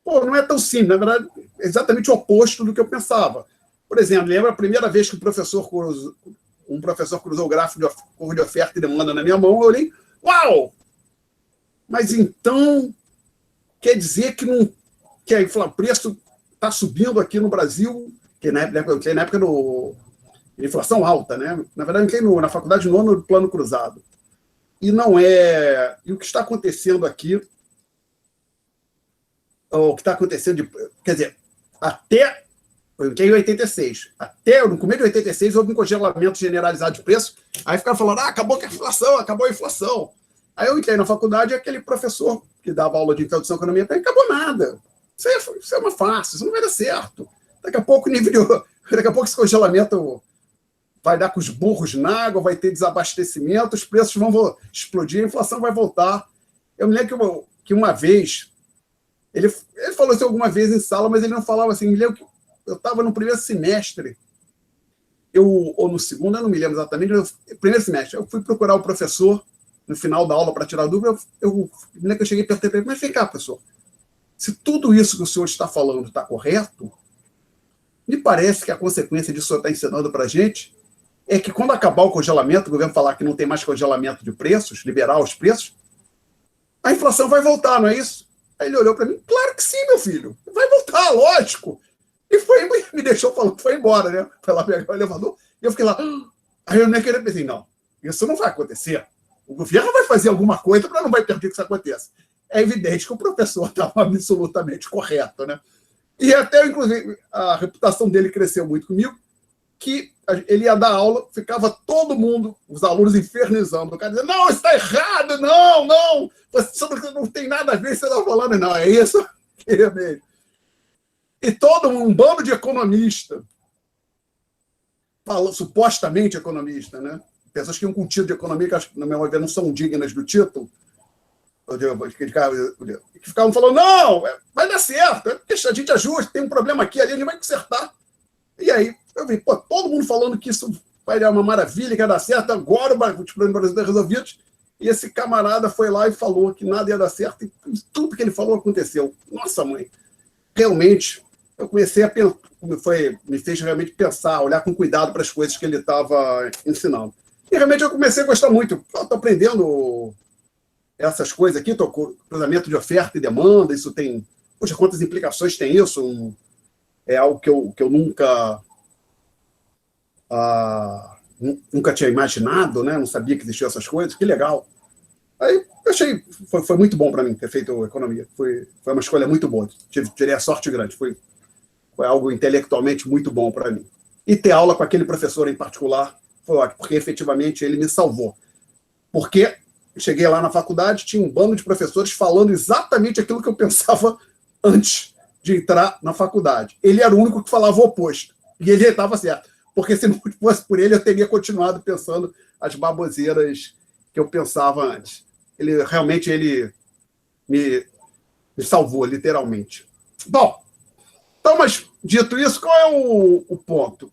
não é tão simples. Na verdade, é exatamente o oposto do que eu pensava. Por exemplo, lembra a primeira vez que um professor cruzou o gráfico de curva de oferta e demanda na minha mão, eu olhei, uau! Mas então, quer dizer que o preço está subindo aqui no Brasil, que na época de inflação alta, né? Na verdade, eu entrei na faculdade no ano do plano cruzado. E não é... E o que está acontecendo aqui, o que está acontecendo, quer dizer, até... Eu entrei em 86. Até no começo de 86 houve um congelamento generalizado de preço. Aí ficaram falando, acabou a inflação, acabou a inflação. Aí eu entrei na faculdade e aquele professor que dava aula de introdução à economia, não acabou nada. Isso é uma farsa, isso não vai dar certo. Daqui a pouco esse congelamento vai dar com os burros na água, vai ter desabastecimento, os preços vão explodir, a inflação vai voltar. Eu me lembro que uma vez, ele falou isso alguma vez em sala, mas ele não falava assim, me lembro que eu estava no primeiro semestre, ou no segundo, eu não me lembro exatamente, primeiro semestre, eu fui procurar o professor no final da aula para tirar dúvida, eu me lembro que eu cheguei e perguntei para ele, mas vem cá, professor, se tudo isso que o senhor está falando está correto, me parece que a consequência disso que o senhor está ensinando para a gente é que quando acabar o congelamento, o governo falar que não tem mais congelamento de preços, liberar os preços, a inflação vai voltar, não é isso? Aí ele olhou para mim, claro que sim, meu filho, vai voltar, lógico. E me deixou falando que foi embora, né? Foi lá pegar o elevador, e eu fiquei lá. Aí eu nem queria pensar, não, isso não vai acontecer. O governo vai fazer alguma coisa para não vai permitir que isso aconteça. É evidente que o professor estava absolutamente correto, né? E até, inclusive, a reputação dele cresceu muito comigo, que ele ia dar aula, ficava todo mundo, os alunos infernizando, o cara dizendo, não, isso está errado, não, você não tem nada a ver, você está falando, não, é isso que é mesmo. E todo um bando de economista, supostamente economista, né? Pessoas que iam com título de economia, que, na minha ver, não são dignas do título, que ficavam falando, não, vai dar certo, a gente ajusta, tem um problema aqui, ali, a gente vai consertar. E aí, eu vi, todo mundo falando que isso vai dar uma maravilha, que ia dar certo, agora os problemas estão resolvidos, e esse camarada foi lá e falou que nada ia dar certo, e tudo que ele falou aconteceu. Nossa, mãe, realmente... eu comecei a pensar, me fez realmente pensar, olhar com cuidado para as coisas que ele estava ensinando. E realmente eu comecei a gostar muito. Estou aprendendo essas coisas aqui, cruzamento de oferta e demanda, isso tem... Poxa, quantas implicações tem isso? É algo que eu nunca tinha imaginado, né? Não sabia que existiam essas coisas, que legal. Aí eu achei, foi muito bom para mim ter feito economia. Foi uma escolha muito boa. Tirei a sorte grande. Foi algo intelectualmente muito bom para mim. E ter aula com aquele professor em particular foi ótimo, porque efetivamente ele me salvou. Porque eu cheguei lá na faculdade, tinha um bando de professores falando exatamente aquilo que eu pensava antes de entrar na faculdade. Ele era o único que falava o oposto. E ele estava certo. Porque se não fosse por ele, eu teria continuado pensando as baboseiras que eu pensava antes. Ele realmente me salvou, literalmente. Bom, então, mas dito isso, qual é o ponto?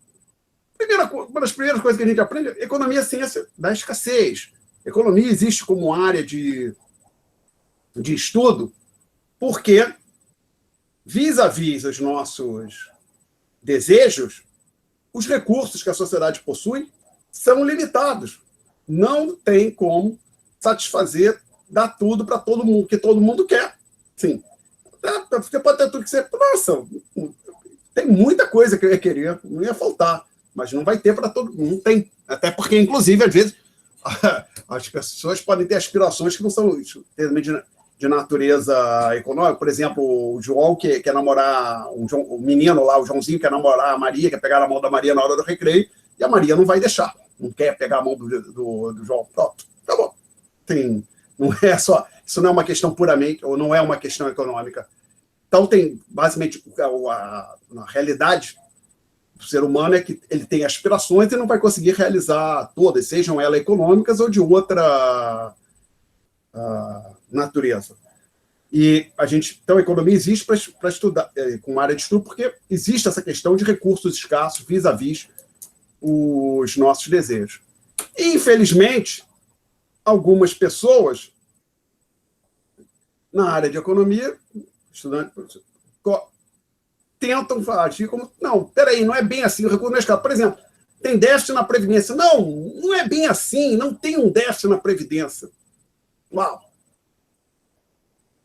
Uma das primeiras coisas que a gente aprende é economia é ciência da escassez. Economia existe como área de estudo porque, vis-à-vis os nossos desejos, os recursos que a sociedade possui são limitados. Não tem como satisfazer, dar tudo para todo mundo, que todo mundo quer. Sim. Você pode ter tudo que você... Nossa, tem muita coisa que eu ia querer, não ia faltar, mas não vai ter para todo mundo. Não tem. Até porque, inclusive, às vezes, as pessoas podem ter aspirações que não são de natureza econômica. Por exemplo, o João que quer namorar, o menino lá, o Joãozinho quer namorar a Maria, quer pegar a mão da Maria na hora do recreio, e a Maria não vai deixar. Não quer pegar a mão do João. Pronto, tá bom. Não é só... Isso não é uma questão puramente, ou não é uma questão econômica. Então, tem, basicamente, na realidade, o ser humano é que ele tem aspirações e não vai conseguir realizar todas, sejam elas econômicas ou de outra natureza. E então, a economia existe para estudar, com uma área de estudo, porque existe essa questão de recursos escassos vis-à-vis os nossos desejos. E, infelizmente, algumas pessoas na área de economia, estudantes, tentam agir como... Não, peraí, não é bem assim, o recurso não é escasso. Por exemplo, tem déficit na Previdência. Não é bem assim, não tem um déficit na Previdência. Uau!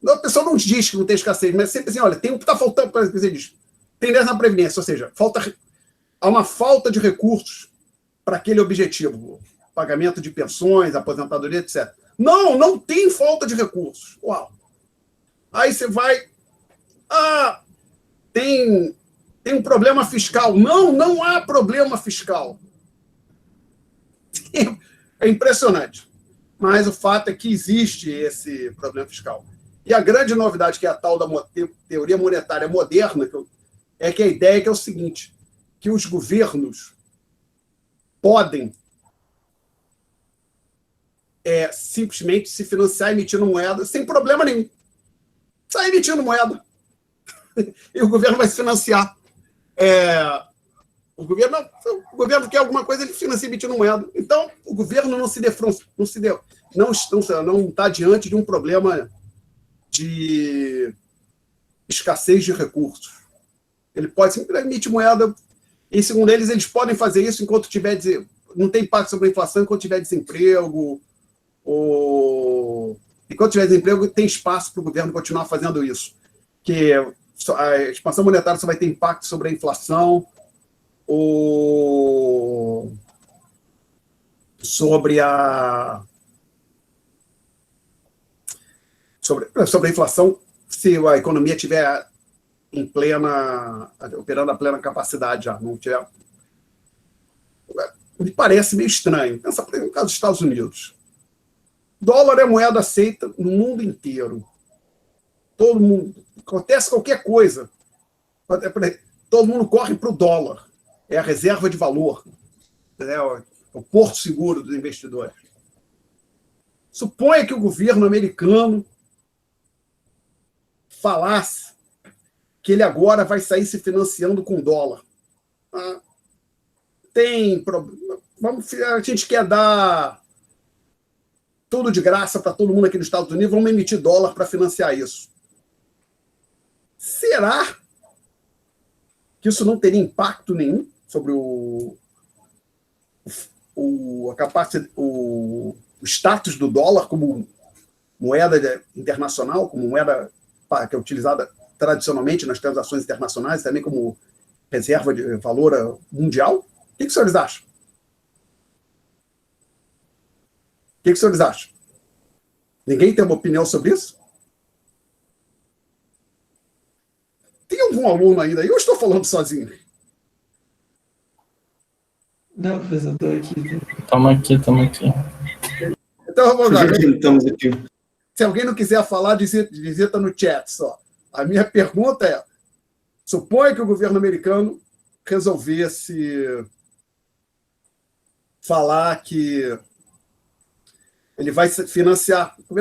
A pessoa não diz que não tem escassez, mas sempre assim, olha, tem o que está faltando, você diz, tem déficit na Previdência, ou seja, há uma falta de recursos para aquele objetivo, pagamento de pensões, aposentadoria, etc. Não tem falta de recursos. Uau! Aí você vai... tem um problema fiscal. Não há problema fiscal. É impressionante. Mas o fato é que existe esse problema fiscal. E a grande novidade, que é a tal da teoria monetária moderna, é que a ideia é o seguinte, que os governos podem simplesmente se financiar emitindo moeda sem problema nenhum. Sai emitindo moeda. E o governo vai se financiar. O governo quer alguma coisa, ele financia emitindo moeda. Então, o governo não está diante de um problema de escassez de recursos. Ele pode simplesmente emitir moeda, e, segundo eles podem fazer isso enquanto tiver... Não tem impacto sobre a inflação enquanto tiver desemprego, enquanto tiver desemprego, tem espaço para o governo continuar fazendo isso. Que a expansão monetária só vai ter impacto sobre a inflação, sobre a inflação, se a economia estiver operando a plena capacidade já, não tiver... Me parece meio estranho. Pensa, por exemplo, no caso dos Estados Unidos. Dólar é moeda aceita no mundo inteiro. Todo mundo... Acontece qualquer coisa, todo mundo corre para o dólar. É a reserva de valor. É o porto seguro dos investidores. Suponha que o governo americano falasse que ele agora vai sair se financiando com dólar. Tem problema. A gente quer dar tudo de graça para todo mundo aqui nos Estados Unidos, vamos emitir dólar para financiar isso. Será que isso não teria impacto nenhum sobre o status do dólar como moeda internacional, como moeda que é utilizada tradicionalmente nas transações internacionais, também como reserva de valor mundial? O que os senhores acham? O que os senhores acham? Ninguém tem uma opinião sobre isso? Tem algum aluno ainda aí? Eu estou falando sozinho.
Não, professor, estou aqui.
Estamos aqui.
Então, vamos lá.
Estamos aqui.
Se alguém não quiser falar, digita no chat só. A minha pergunta é, suponha que o governo americano resolvesse falar que ele vai financiar... O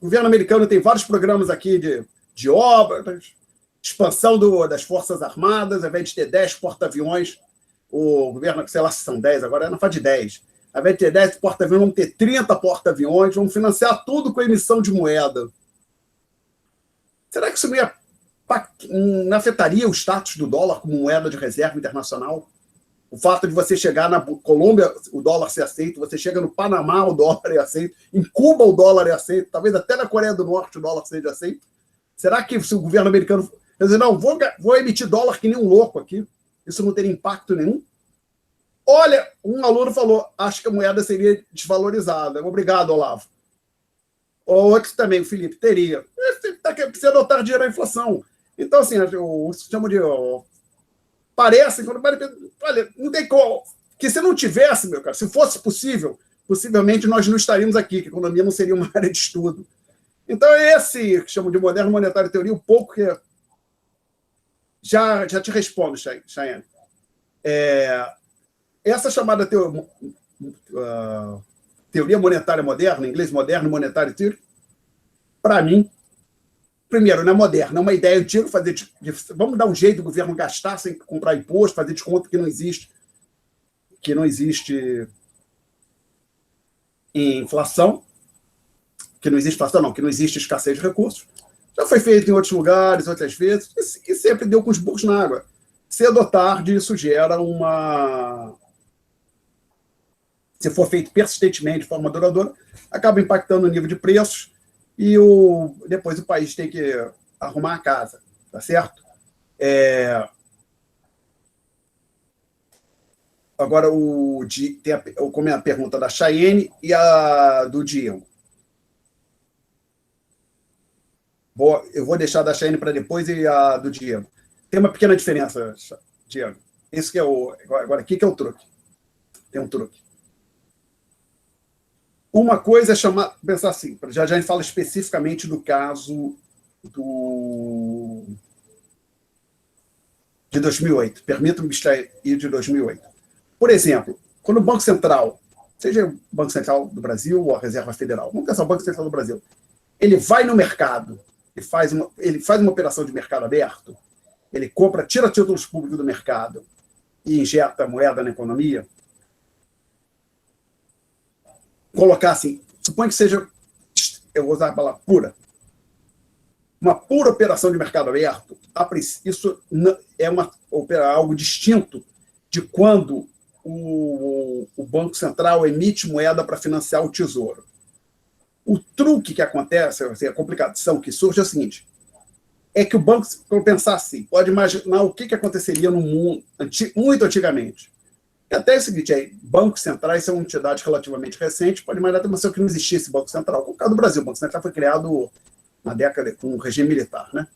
governo americano tem vários programas aqui de obras, expansão das Forças Armadas, ao invés de ter 10 porta-aviões, o governo, sei lá se são 10, agora é na fase de 10. Ao invés de ter 10 porta-aviões, vamos ter 30 porta-aviões, vamos financiar tudo com emissão de moeda. Será que isso não afetaria o status do dólar como moeda de reserva internacional? O fato de você chegar na Colômbia, o dólar ser aceito, você chega no Panamá, o dólar é aceito, em Cuba, o dólar é aceito, talvez até na Coreia do Norte o dólar seja aceito. Será que se o governo americano dizer, não, vou emitir dólar que nem um louco aqui, isso não teria impacto nenhum? Olha, um aluno falou, acho que a moeda seria desvalorizada. Obrigado, Olavo. Outro também, o Felipe, teria. Precisa adotar dinheiro à inflação. Então, assim, eu chamo de... Parece, olha, não tem como. Que se não tivesse, meu cara, se fosse possível, possivelmente nós não estaríamos aqui, que a economia não seria uma área de estudo. Então, esse que chamo de moderno monetário teoria, um pouco que... Já te respondo, Chayane. Essa chamada teoria monetária moderna, em inglês moderno monetário theory, para mim, primeiro, não é moderna, é uma ideia antiga, vamos dar um jeito do governo gastar sem comprar imposto, fazer desconto que não existe inflação, que não existe escassez de recursos. Já foi feito em outros lugares, outras vezes, e sempre deu com os burros na água. Cedo ou tarde, isso gera se for feito persistentemente, de forma duradoura, acaba impactando o nível de preços e depois o país tem que arrumar a casa, tá certo? Agora, como é a pergunta da Chayenne e a do Diego. Eu vou deixar a da Chayenne para depois e a do Diego. Tem uma pequena diferença, Diego. Isso que é agora, aqui que é o truque. Tem um truque. Uma coisa é pensar assim, já a gente fala especificamente do caso de 2008. Permita-me extrair de 2008. Por exemplo, quando o Banco Central, seja o Banco Central do Brasil ou a Reserva Federal, vamos pensar o Banco Central do Brasil, ele vai no mercado, ele faz uma operação de mercado aberto, ele tira títulos públicos do mercado e injeta moeda na economia, colocar assim, suponho que seja, eu vou usar a palavra pura, uma pura operação de mercado aberto, isso é algo distinto de quando o Banco Central emite moeda para financiar o Tesouro. O truque que acontece, a complicação que surge é o seguinte, é que o banco, para pensar assim, pode imaginar o que aconteceria no mundo, muito antigamente. Até o seguinte, bancos centrais são entidades relativamente recentes, pode imaginar até que não existisse Banco Central. No caso do Brasil, o Banco Central foi criado na década com o regime militar, né?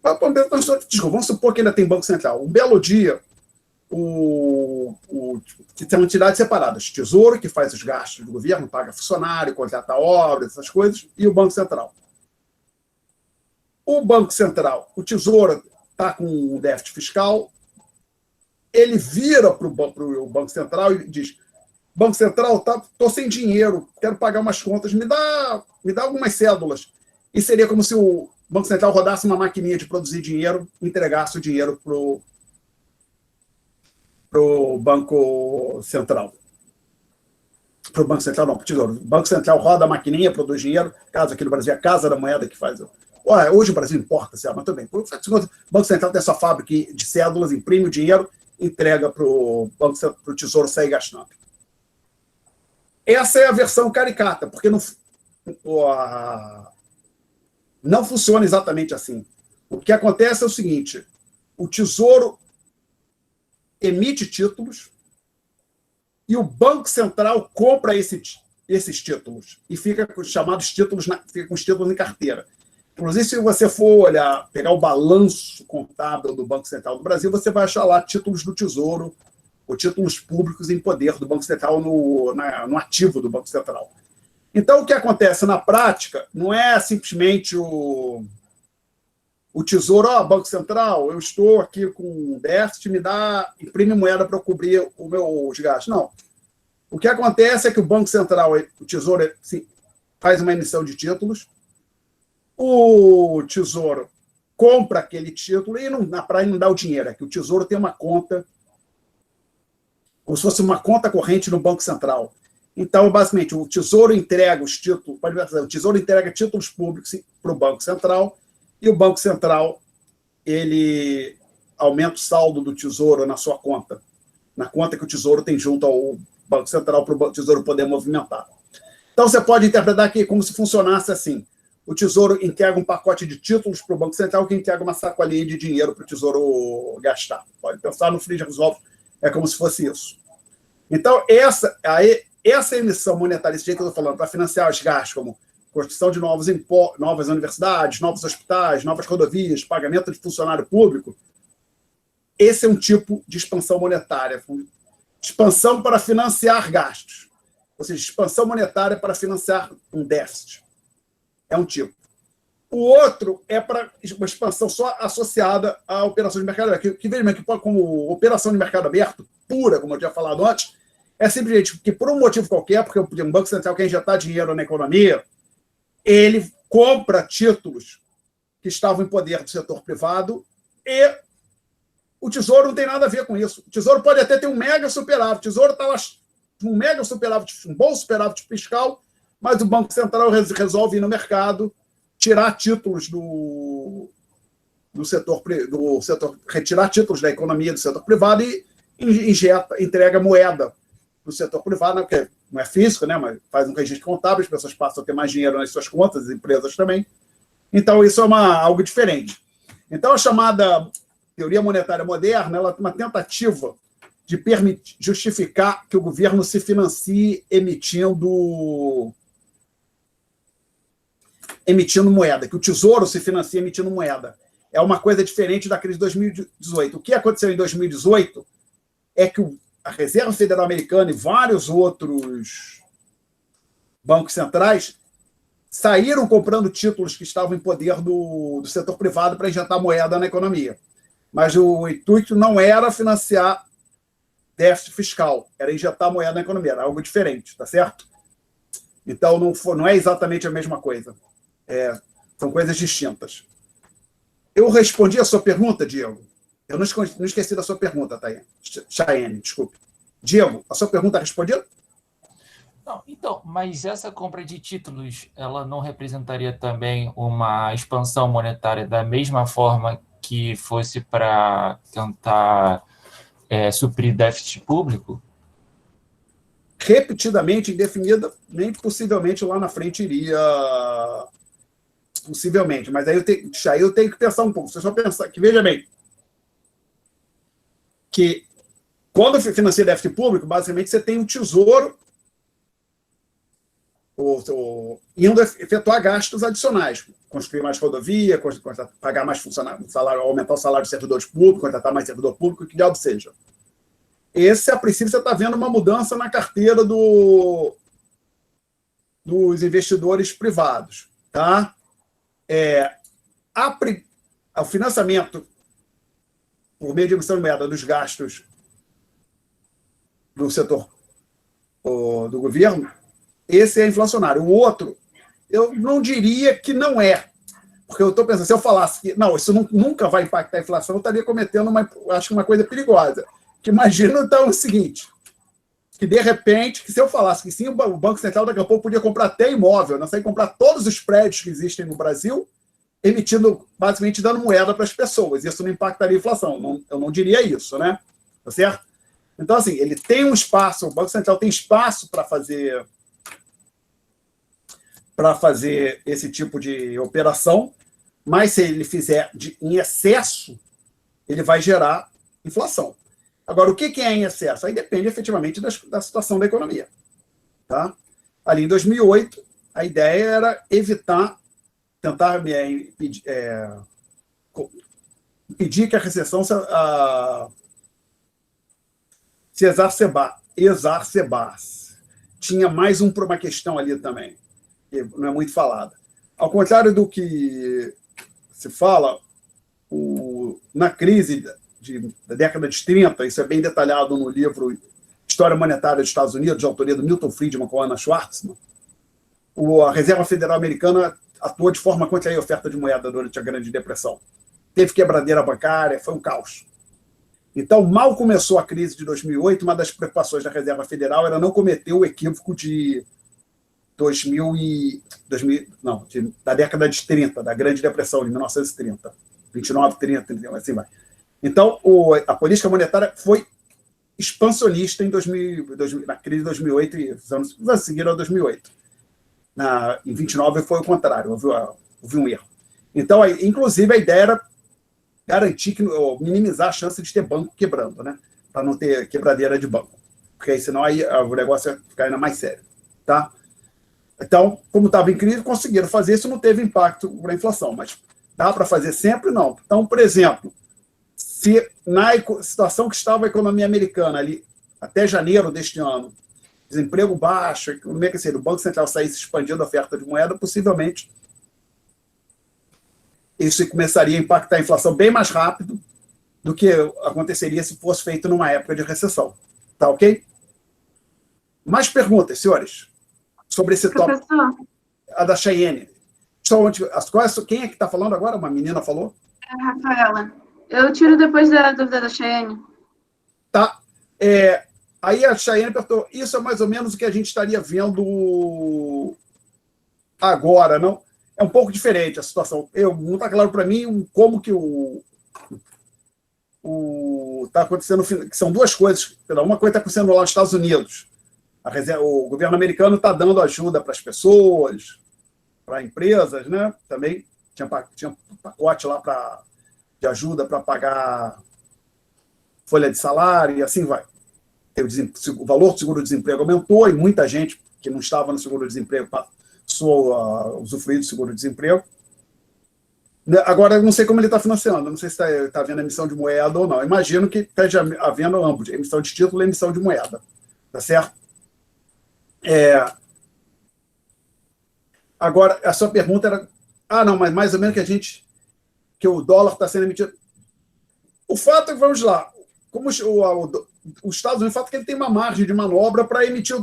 Vamos supor que ainda tem Banco Central. Um belo dia, que são entidades separadas. Tesouro, que faz os gastos do governo, paga funcionário, contrata obras, essas coisas, e o Banco Central. O Banco Central, o Tesouro está com um déficit fiscal, ele vira para o Banco Central e diz, Banco Central, estou sem dinheiro, quero pagar umas contas, me dá algumas cédulas. E seria como se o Banco Central rodasse uma maquininha de produzir dinheiro e entregasse o dinheiro para o Banco Central. Para o Banco Central, não, para o Tesouro. O Banco Central roda a maquininha, produz dinheiro, caso aqui no Brasil é a Casa da Moeda que faz. Hoje o Brasil importa, mas também. O Banco Central tem sua fábrica de cédulas, imprime o dinheiro, entrega para o Tesouro sair gastando. Essa é a versão caricata, porque não funciona exatamente assim. O que acontece é o seguinte, o Tesouro emite títulos e o Banco Central compra esses títulos e fica com os chamados títulos, fica com os títulos em carteira. Inclusive, se você for pegar o balanço contábil do Banco Central do Brasil, você vai achar lá títulos do Tesouro ou títulos públicos em poder do Banco Central no ativo do Banco Central. Então, o que acontece na prática não é simplesmente o Tesouro, Banco Central, eu estou aqui com déficit, imprime moeda para cobrir os meus gastos. Não. O que acontece é que o Banco Central, o Tesouro, faz uma emissão de títulos, o Tesouro compra aquele título e na praia não dá o dinheiro, é que o Tesouro tem uma conta como se fosse uma conta corrente no Banco Central. Então, basicamente, o Tesouro entrega os títulos, o Tesouro entrega títulos públicos para o Banco Central, e o Banco Central ele aumenta o saldo do Tesouro na sua conta, na conta que o Tesouro tem junto ao Banco Central para o Tesouro poder movimentar. Então, você pode interpretar aqui como se funcionasse assim. O Tesouro entrega um pacote de títulos para o Banco Central, que entrega uma sacolinha de dinheiro para o Tesouro gastar. Pode pensar no free resolve, é como se fosse isso. Então, essa emissão monetária, esse jeito que eu estou falando, para financiar os gastos, como construção de novas universidades, novos hospitais, novas rodovias, pagamento de funcionário público, esse é um tipo de expansão monetária. Expansão para financiar gastos. Ou seja, expansão monetária para financiar um déficit. É um tipo. O outro é para uma expansão só associada à operação de mercado aberto, que veja que como operação de mercado aberto, pura, como eu tinha falado antes, é simplesmente que, por um motivo qualquer, porque um Banco Central quer injetar dinheiro na economia, ele compra títulos que estavam em poder do setor privado e o Tesouro não tem nada a ver com isso. O Tesouro pode até ter um mega superávit. O Tesouro está lá um mega superávit, um bom superávit fiscal, mas o Banco Central resolve ir no mercado, tirar títulos do setor, retirar títulos da economia do setor privado e entrega moeda para o setor privado, porque não é físico, né, mas faz um registro contábil, as pessoas passam a ter mais dinheiro nas suas contas, as empresas também. Então, isso é algo diferente. Então, a chamada teoria monetária moderna, ela é uma tentativa de justificar que o governo se financie emitindo moeda, que o Tesouro se financie emitindo moeda. É uma coisa diferente da crise de 2018. O que aconteceu em 2018 é que a Reserva Federal Americana e vários outros bancos centrais saíram comprando títulos que estavam em poder do setor privado para injetar moeda na economia. Mas o intuito não era financiar déficit fiscal, era injetar moeda na economia, era algo diferente, tá certo? Então, não é exatamente a mesma coisa. São coisas distintas. Eu respondi a sua pergunta, Diego? Eu não esqueci da sua pergunta, Chayane, desculpe. Diego, a sua pergunta respondida?
Não, então, mas essa compra de títulos, ela não representaria também uma expansão monetária da mesma forma que fosse para tentar suprir déficit público?
Repetidamente, indefinidamente, possivelmente lá na frente iria... Possivelmente, mas aí eu tenho que pensar um pouco. Você só pensar que, veja bem, que quando financia déficit público, basicamente você tem um tesouro indo efetuar gastos adicionais, construir mais rodovia, pagar mais funcionários, aumentar o salário dos servidores públicos, contratar mais servidor público, que diabo seja. Esse, a princípio, você está vendo uma mudança na carteira dos investidores privados. Tá? O financiamento por meio de emissão de moeda dos gastos do setor do governo, esse é inflacionário. O outro, eu não diria que não é. Porque eu estou pensando, se eu falasse que não, isso nunca vai impactar a inflação, eu estaria cometendo uma coisa perigosa. Que imagina, então, o seguinte, que de repente, que se eu falasse que sim, o Banco Central daqui a pouco podia comprar até imóvel, não sei, comprar todos os prédios que existem no Brasil, emitindo, basicamente, dando moeda para as pessoas. Isso não impactaria a inflação. Eu não diria isso, né? Tá certo? Então, assim, ele tem um espaço, o Banco Central tem espaço para fazer esse tipo de operação, mas se ele fizer em excesso, ele vai gerar inflação. Agora, o que é em excesso? Aí depende efetivamente da situação da economia. Tá? Ali em 2008, a ideia era tentar impedir que a recessão se exacerbasse. Tinha mais uma questão ali também, que não é muito falada. Ao contrário do que se fala, na crise da década de 30, isso é bem detalhado no livro História Monetária dos Estados Unidos, de autoria do Milton Friedman com Anna Schwartzman, a Reserva Federal Americana atuou de forma contra a oferta de moeda durante a Grande Depressão. Teve quebradeira bancária, foi um caos. Então, mal começou a crise de 2008, uma das preocupações da Reserva Federal era não cometer o equívoco de 2000, não, da década de 30, da Grande Depressão, de 1930, 29, 30, 31, assim vai. Então, a política monetária foi expansionista em na crise de 2008 e os anos seguiram a 2008. Em 29 foi o contrário, houve um erro. Então, inclusive, a ideia era garantir, minimizar a chance de ter banco quebrando, né? Para não ter quebradeira de banco. Porque aí, senão aí, o negócio ia ficar ainda mais sério. Tá? Então, como estava em crise, conseguiram fazer isso, não teve impacto na inflação. Mas dá para fazer sempre? Não. Então, por exemplo, se na situação que estava a economia americana ali, até janeiro deste ano, desemprego baixo, como é que seria? O Banco Central saísse expandindo a oferta de moeda, possivelmente isso começaria a impactar a inflação bem mais rápido do que aconteceria se fosse feito numa época de recessão. Tá ok? Mais perguntas, senhores, sobre esse tópico?
Professor,
A da Cheyenne. Quem é que está falando agora? Uma menina falou?
é a Rafaela. Eu tiro depois da dúvida da Cheyenne.
Tá. Aí a Cheyenne perguntou, isso é mais ou menos o que a gente estaria vendo agora, não? É um pouco diferente a situação. Não está claro para mim como que está acontecendo, que são duas coisas. Uma coisa está acontecendo lá nos Estados Unidos. O governo americano está dando ajuda para as pessoas, para empresas, né? Também tinha um pacote lá de ajuda para pagar folha de salário e assim vai. O valor do seguro-desemprego aumentou e muita gente que não estava no seguro-desemprego passou a usufruir do seguro-desemprego. Agora, eu não sei como ele está financiando, não sei se está havendo emissão de moeda ou não. Imagino que esteja havendo ambos, emissão de título e emissão de moeda. Tá certo? Agora, a sua pergunta era... não, mas mais ou menos que o dólar está sendo emitido. O fato é que, vamos lá, como os Estados Unidos, o fato é que ele tem uma margem de manobra para emitir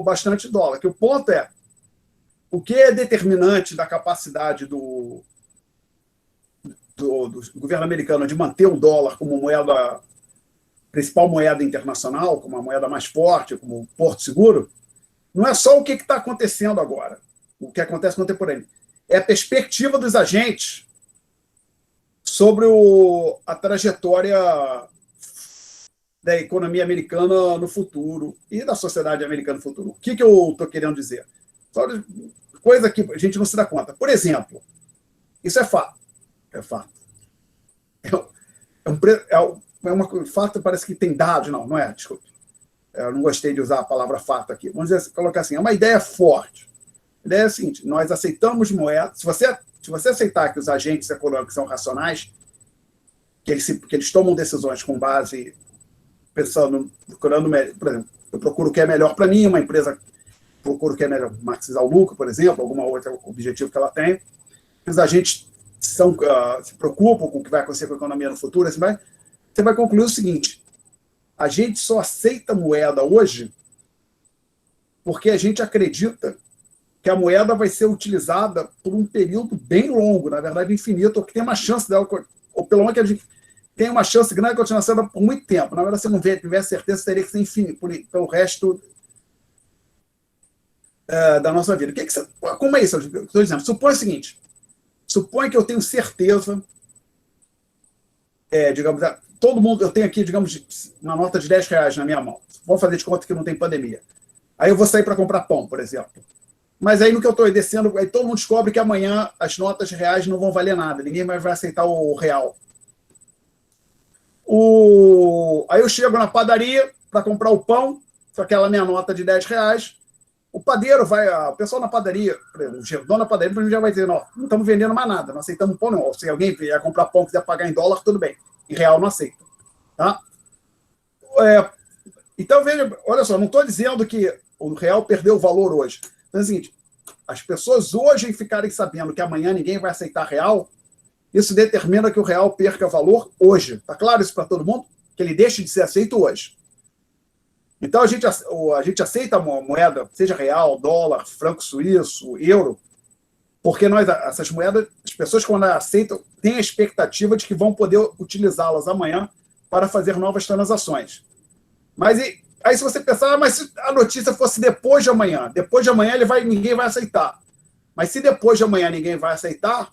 bastante dólar, que o ponto é o que é determinante da capacidade do governo americano de manter o dólar como principal moeda internacional, como a moeda mais forte, como porto seguro, não é só o que está acontecendo agora, o que acontece contemporâneo, é a perspectiva dos agentes sobre a trajetória da economia americana no futuro e da sociedade americana no futuro. O que eu estou querendo dizer? Só coisa que a gente não se dá conta. Por exemplo, isso é fato. É fato. Fato parece que tem dados. Não é, desculpe. Eu não gostei de usar a palavra fato aqui. Vamos colocar assim, é uma ideia forte. A ideia é a seguinte, nós aceitamos moeda. Se você aceitar que os agentes econômicos são racionais, que eles tomam decisões com base, procurando, por exemplo, eu procuro o que é melhor para mim, uma empresa procura o que é melhor, maximizar o lucro, por exemplo, algum outro objetivo que ela tem. Os agentes se preocupam com o que vai acontecer com a economia no futuro, assim você vai concluir o seguinte, a gente só aceita moeda hoje porque a gente acredita que a moeda vai ser utilizada por um período bem longo, na verdade infinito, ou que tem uma chance dela, ou pelo menos que a gente tem uma chance grande de continuar sendo por muito tempo. Na verdade, se não tiver certeza, teria que ser infinito, pelo resto da nossa vida. Como é isso? Estou dizendo, supõe o seguinte, supõe que eu tenho certeza, digamos, todo mundo, eu tenho aqui, digamos, uma nota de R$10 na minha mão. Vamos fazer de conta que não tem pandemia. Aí eu vou sair para comprar pão, por exemplo. Mas aí no que eu estou descendo, aí todo mundo descobre que amanhã as notas de reais não vão valer nada, ninguém mais vai aceitar o real. Aí eu chego na padaria para comprar o pão, com aquela minha nota de R$10, o padeiro o pessoal na padaria, o dono da padaria já vai dizer, não estamos vendendo mais nada, não aceitamos pão não. Se alguém vier comprar pão e quiser pagar em dólar, tudo bem. Em real não aceita. Tá? Então, veja, olha só, não estou dizendo que o real perdeu o valor hoje. Então é o seguinte, as pessoas hoje ficarem sabendo que amanhã ninguém vai aceitar real, isso determina que o real perca valor hoje. Está claro isso para todo mundo? Que ele deixe de ser aceito hoje. Então, a gente aceita a moeda, seja real, dólar, franco suíço, euro, porque essas moedas, as pessoas, quando aceitam, têm a expectativa de que vão poder utilizá-las amanhã para fazer novas transações. Mas aí se você pensar, mas se a notícia fosse depois de amanhã ninguém vai aceitar. Mas se depois de amanhã ninguém vai aceitar,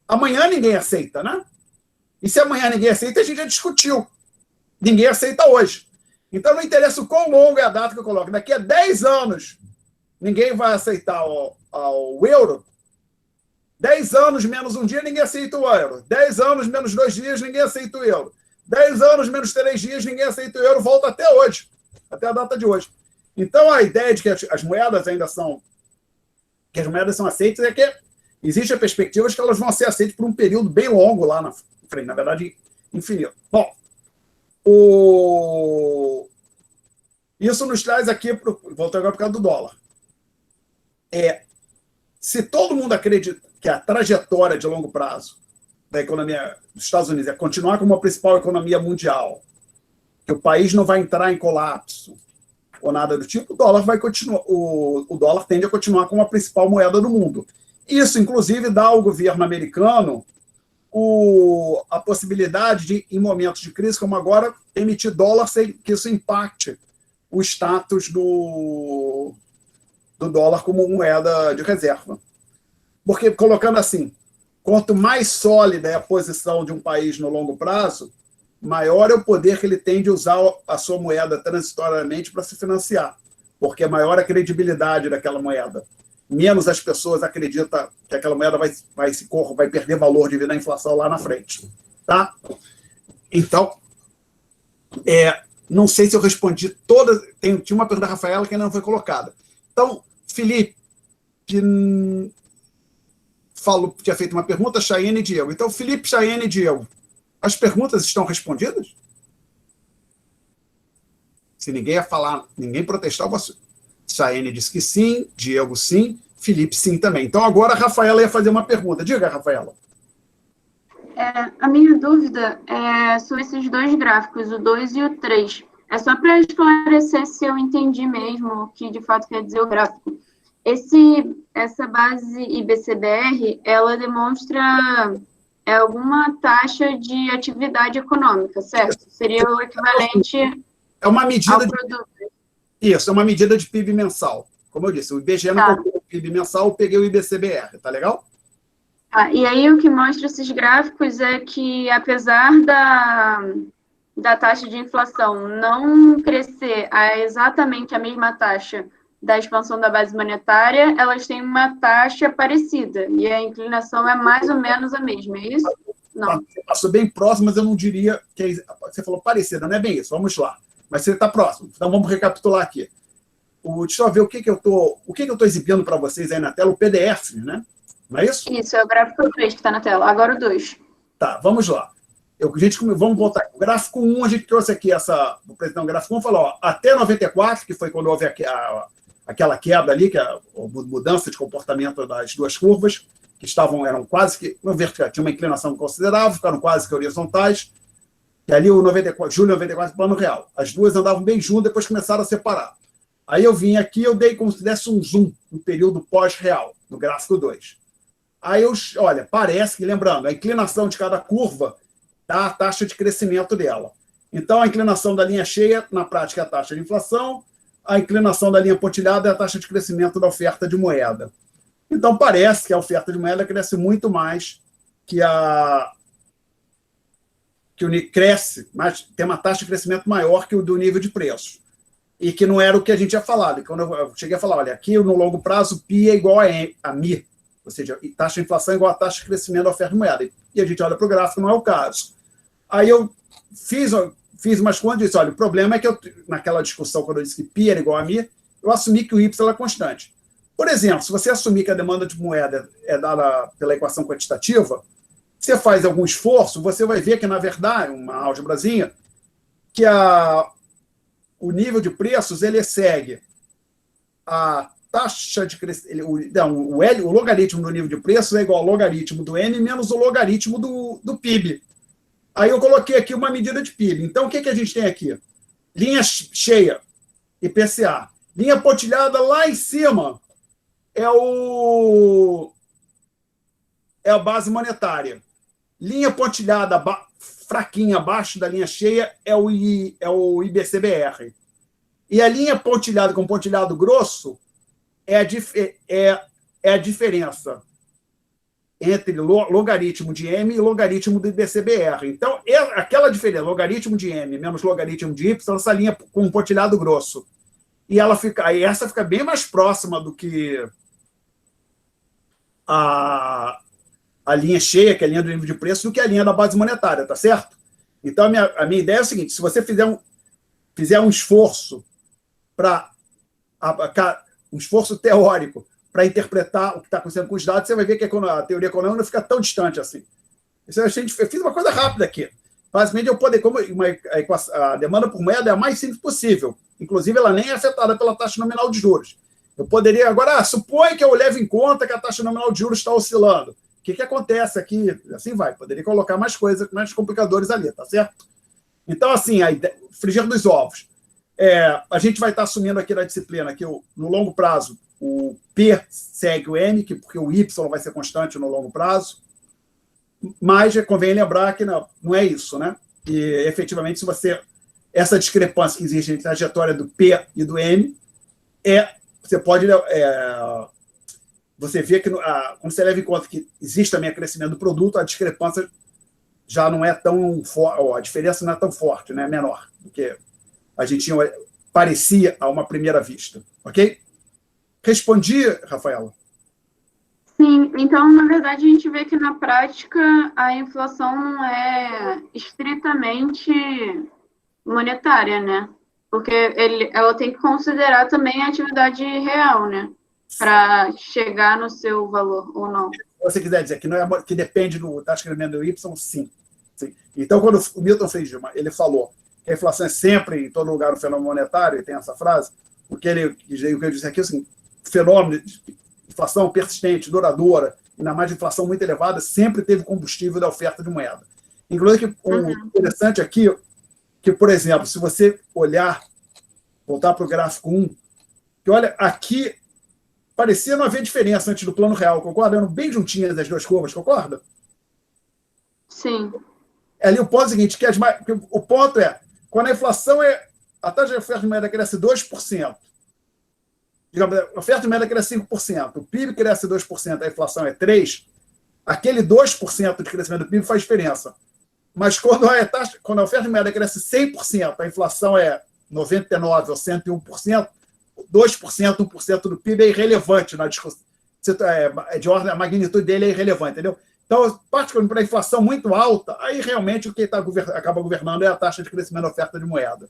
amanhã ninguém aceita, né? E se amanhã ninguém aceita, a gente já discutiu. Ninguém aceita hoje. Então não interessa o quão longa é a data que eu coloco. Daqui a 10 anos, ninguém vai aceitar o euro. 10 anos menos um dia, ninguém aceita o euro. 10 anos menos 2 dias, ninguém aceita o euro. 10 anos menos 3 dias, ninguém aceita o euro. Volta até hoje, até a data de hoje. Então a ideia de que as moedas ainda são... que as moedas são aceitas é que existe a perspectiva de que elas vão ser aceitas por um período bem longo lá na frente, na verdade, infinito. Bom, isso nos traz aqui, voltando agora por causa do dólar. Se todo mundo acredita que a trajetória de longo prazo da economia dos Estados Unidos é continuar como a principal economia mundial, que o país não vai entrar em colapso ou nada do tipo, o dólar vai continuar, o dólar tende a continuar como a principal moeda do mundo. Isso, inclusive, dá ao governo americano a possibilidade de, em momentos de crise como agora, emitir dólar sem que isso impacte o status do dólar como moeda de reserva. Porque, colocando assim, quanto mais sólida é a posição de um país no longo prazo, maior é o poder que ele tem de usar a sua moeda transitoriamente para se financiar, porque é maior a credibilidade daquela moeda. Menos as pessoas acreditam que aquela moeda vai perder valor devido à inflação lá na frente. Tá? Então, não sei se eu respondi todas. Tinha uma pergunta da Rafaela que ainda não foi colocada. Então, Felipe tinha feito uma pergunta, Chayane e Diego. Então, Felipe, Chayane e Diego, as perguntas estão respondidas? Se ninguém ia falar, ninguém protestar, Chayane disse que sim, Diego sim, Felipe sim também. Então, agora a Rafaela ia fazer uma pergunta. Diga, Rafaela.
A minha dúvida é sobre esses dois gráficos, o 2 e o 3. É só para esclarecer se eu entendi mesmo o que de fato quer dizer o gráfico. Essa base IBCBR, ela demonstra alguma taxa de atividade econômica, certo? Seria o equivalente
uma medida
ao produto.
Isso, é uma medida de PIB mensal. Como eu disse, o IBGE não comprou o PIB mensal, eu peguei o IBCBR, tá legal?
E aí o que mostra esses gráficos é que, apesar da taxa de inflação não crescer a exatamente a mesma taxa da expansão da base monetária, elas têm uma taxa parecida, e a inclinação é mais ou menos a mesma, é isso? Não.
Você passou bem próximo, mas eu não diria que você falou parecida, não é bem isso, vamos lá. Mas você está próximo, então vamos recapitular aqui. Deixa eu ver o que eu estou exibindo para vocês aí na tela, o PDF, né? Não é isso?
Isso, é o gráfico 3 que está na tela, agora o 2.
Tá, vamos lá. Vamos voltar. O gráfico 1, a gente trouxe aqui o presidente do gráfico 1 falou, até 94, que foi quando houve aquela quebra ali, que é a mudança de comportamento das duas curvas, que eram quase que, tinha uma inclinação considerável, ficaram quase que horizontais, e ali julho de 94, plano real. As duas andavam bem juntas, depois começaram a separar. Aí eu vim aqui, eu dei como se desse um zoom no período pós-real, no gráfico 2. Aí olha, parece que, lembrando, a inclinação de cada curva dá a taxa de crescimento dela. Então, a inclinação da linha cheia, na prática, é a taxa de inflação, a inclinação da linha pontilhada é a taxa de crescimento da oferta de moeda. Então, parece que a oferta de moeda cresce muito mais cresce, mas tem uma taxa de crescimento maior que o do nível de preços. E que não era o que a gente tinha falado. E quando eu cheguei a falar, olha, aqui no longo prazo, PI é igual a MI, ou seja, taxa de inflação é igual a taxa de crescimento da oferta de moeda. E a gente olha para o gráfico, não é o caso. Aí eu fiz umas contas e disse, olha, o problema é que naquela discussão, quando eu disse que π era igual a μ, eu assumi que o y é constante. Por exemplo, se você assumir que a demanda de moeda é dada pela equação quantitativa, você faz algum esforço, você vai ver que, na verdade, uma álgebrazinha, que o nível de preços ele segue a taxa de crescimento. O logaritmo do nível de preços é igual ao logaritmo do N menos o logaritmo do PIB. Aí eu coloquei aqui uma medida de PIB. Então, o que a gente tem aqui? Linha cheia, IPCA. Linha pontilhada lá em cima é a base monetária. Linha pontilhada fraquinha abaixo da linha cheia é o IBCBR. E a linha pontilhada com pontilhado grosso é a diferença entre logaritmo de M e logaritmo do IBCBR. Então, aquela diferença, logaritmo de M menos logaritmo de Y, essa linha com pontilhado grosso. E essa fica bem mais próxima do que a linha cheia, que é a linha do nível de preço, do que a linha da base monetária, tá certo? Então, a minha ideia é o seguinte: se você fizer um esforço um esforço teórico para interpretar o que está acontecendo com os dados, você vai ver que a teoria econômica não fica tão distante assim. Eu fiz uma coisa rápida aqui. Basicamente, a demanda por moeda é a mais simples possível. Inclusive, ela nem é afetada pela taxa nominal de juros. Eu poderia agora, supõe que eu leve em conta que a taxa nominal de juros está oscilando. O que acontece aqui? Assim vai. Poderia colocar mais coisas, mais complicadores ali, tá certo? Então, assim, frigir dos ovos. A gente vai estar assumindo aqui na disciplina que no longo prazo o P segue o M, porque o Y vai ser constante no longo prazo, mas convém lembrar que não é isso, né? E, efetivamente, essa discrepância que existe entre a trajetória do P e do M, você vê que, quando você leva em conta que existe também o crescimento do produto, a discrepância já não é tão forte, a diferença não é tão forte, né? É menor do que a gente parecia a uma primeira vista, ok? Respondi, Rafaela?
Sim, então, na verdade, a gente vê que na prática a inflação não é estritamente monetária, né? Porque ela tem que considerar também a atividade real, né? Para chegar no seu valor, ou não.
Se você quiser dizer que depende do taxa de crescimento do Y, sim. Então, quando o Milton Friedman ele falou que a inflação é sempre, em todo lugar, um fenômeno monetário, e tem essa frase, o que eu disse aqui é o seguinte: fenômeno de inflação persistente, duradoura, ainda mais de inflação muito elevada, sempre teve combustível da oferta de moeda. Inclusive, o interessante aqui, que, por exemplo, se você voltar para o gráfico 1, que olha, aqui parecia não haver diferença antes do plano real, concorda? Eram bem juntinhas as duas curvas, concorda?
Sim.
Ali o ponto é o seguinte, que o ponto é, quando a inflação a taxa de oferta de moeda cresce 2%, digamos, a oferta de moeda cresce 5%, o PIB cresce 2%, a inflação é 3%, aquele 2% de crescimento do PIB faz diferença. Mas quando a oferta de moeda cresce 100%, a inflação é 99% ou 101%, 2%, 1% do PIB é irrelevante na discussão. De ordem, a magnitude dele é irrelevante, entendeu? Então, particularmente para a inflação muito alta, aí realmente o que acaba governando é a taxa de crescimento da oferta de moeda.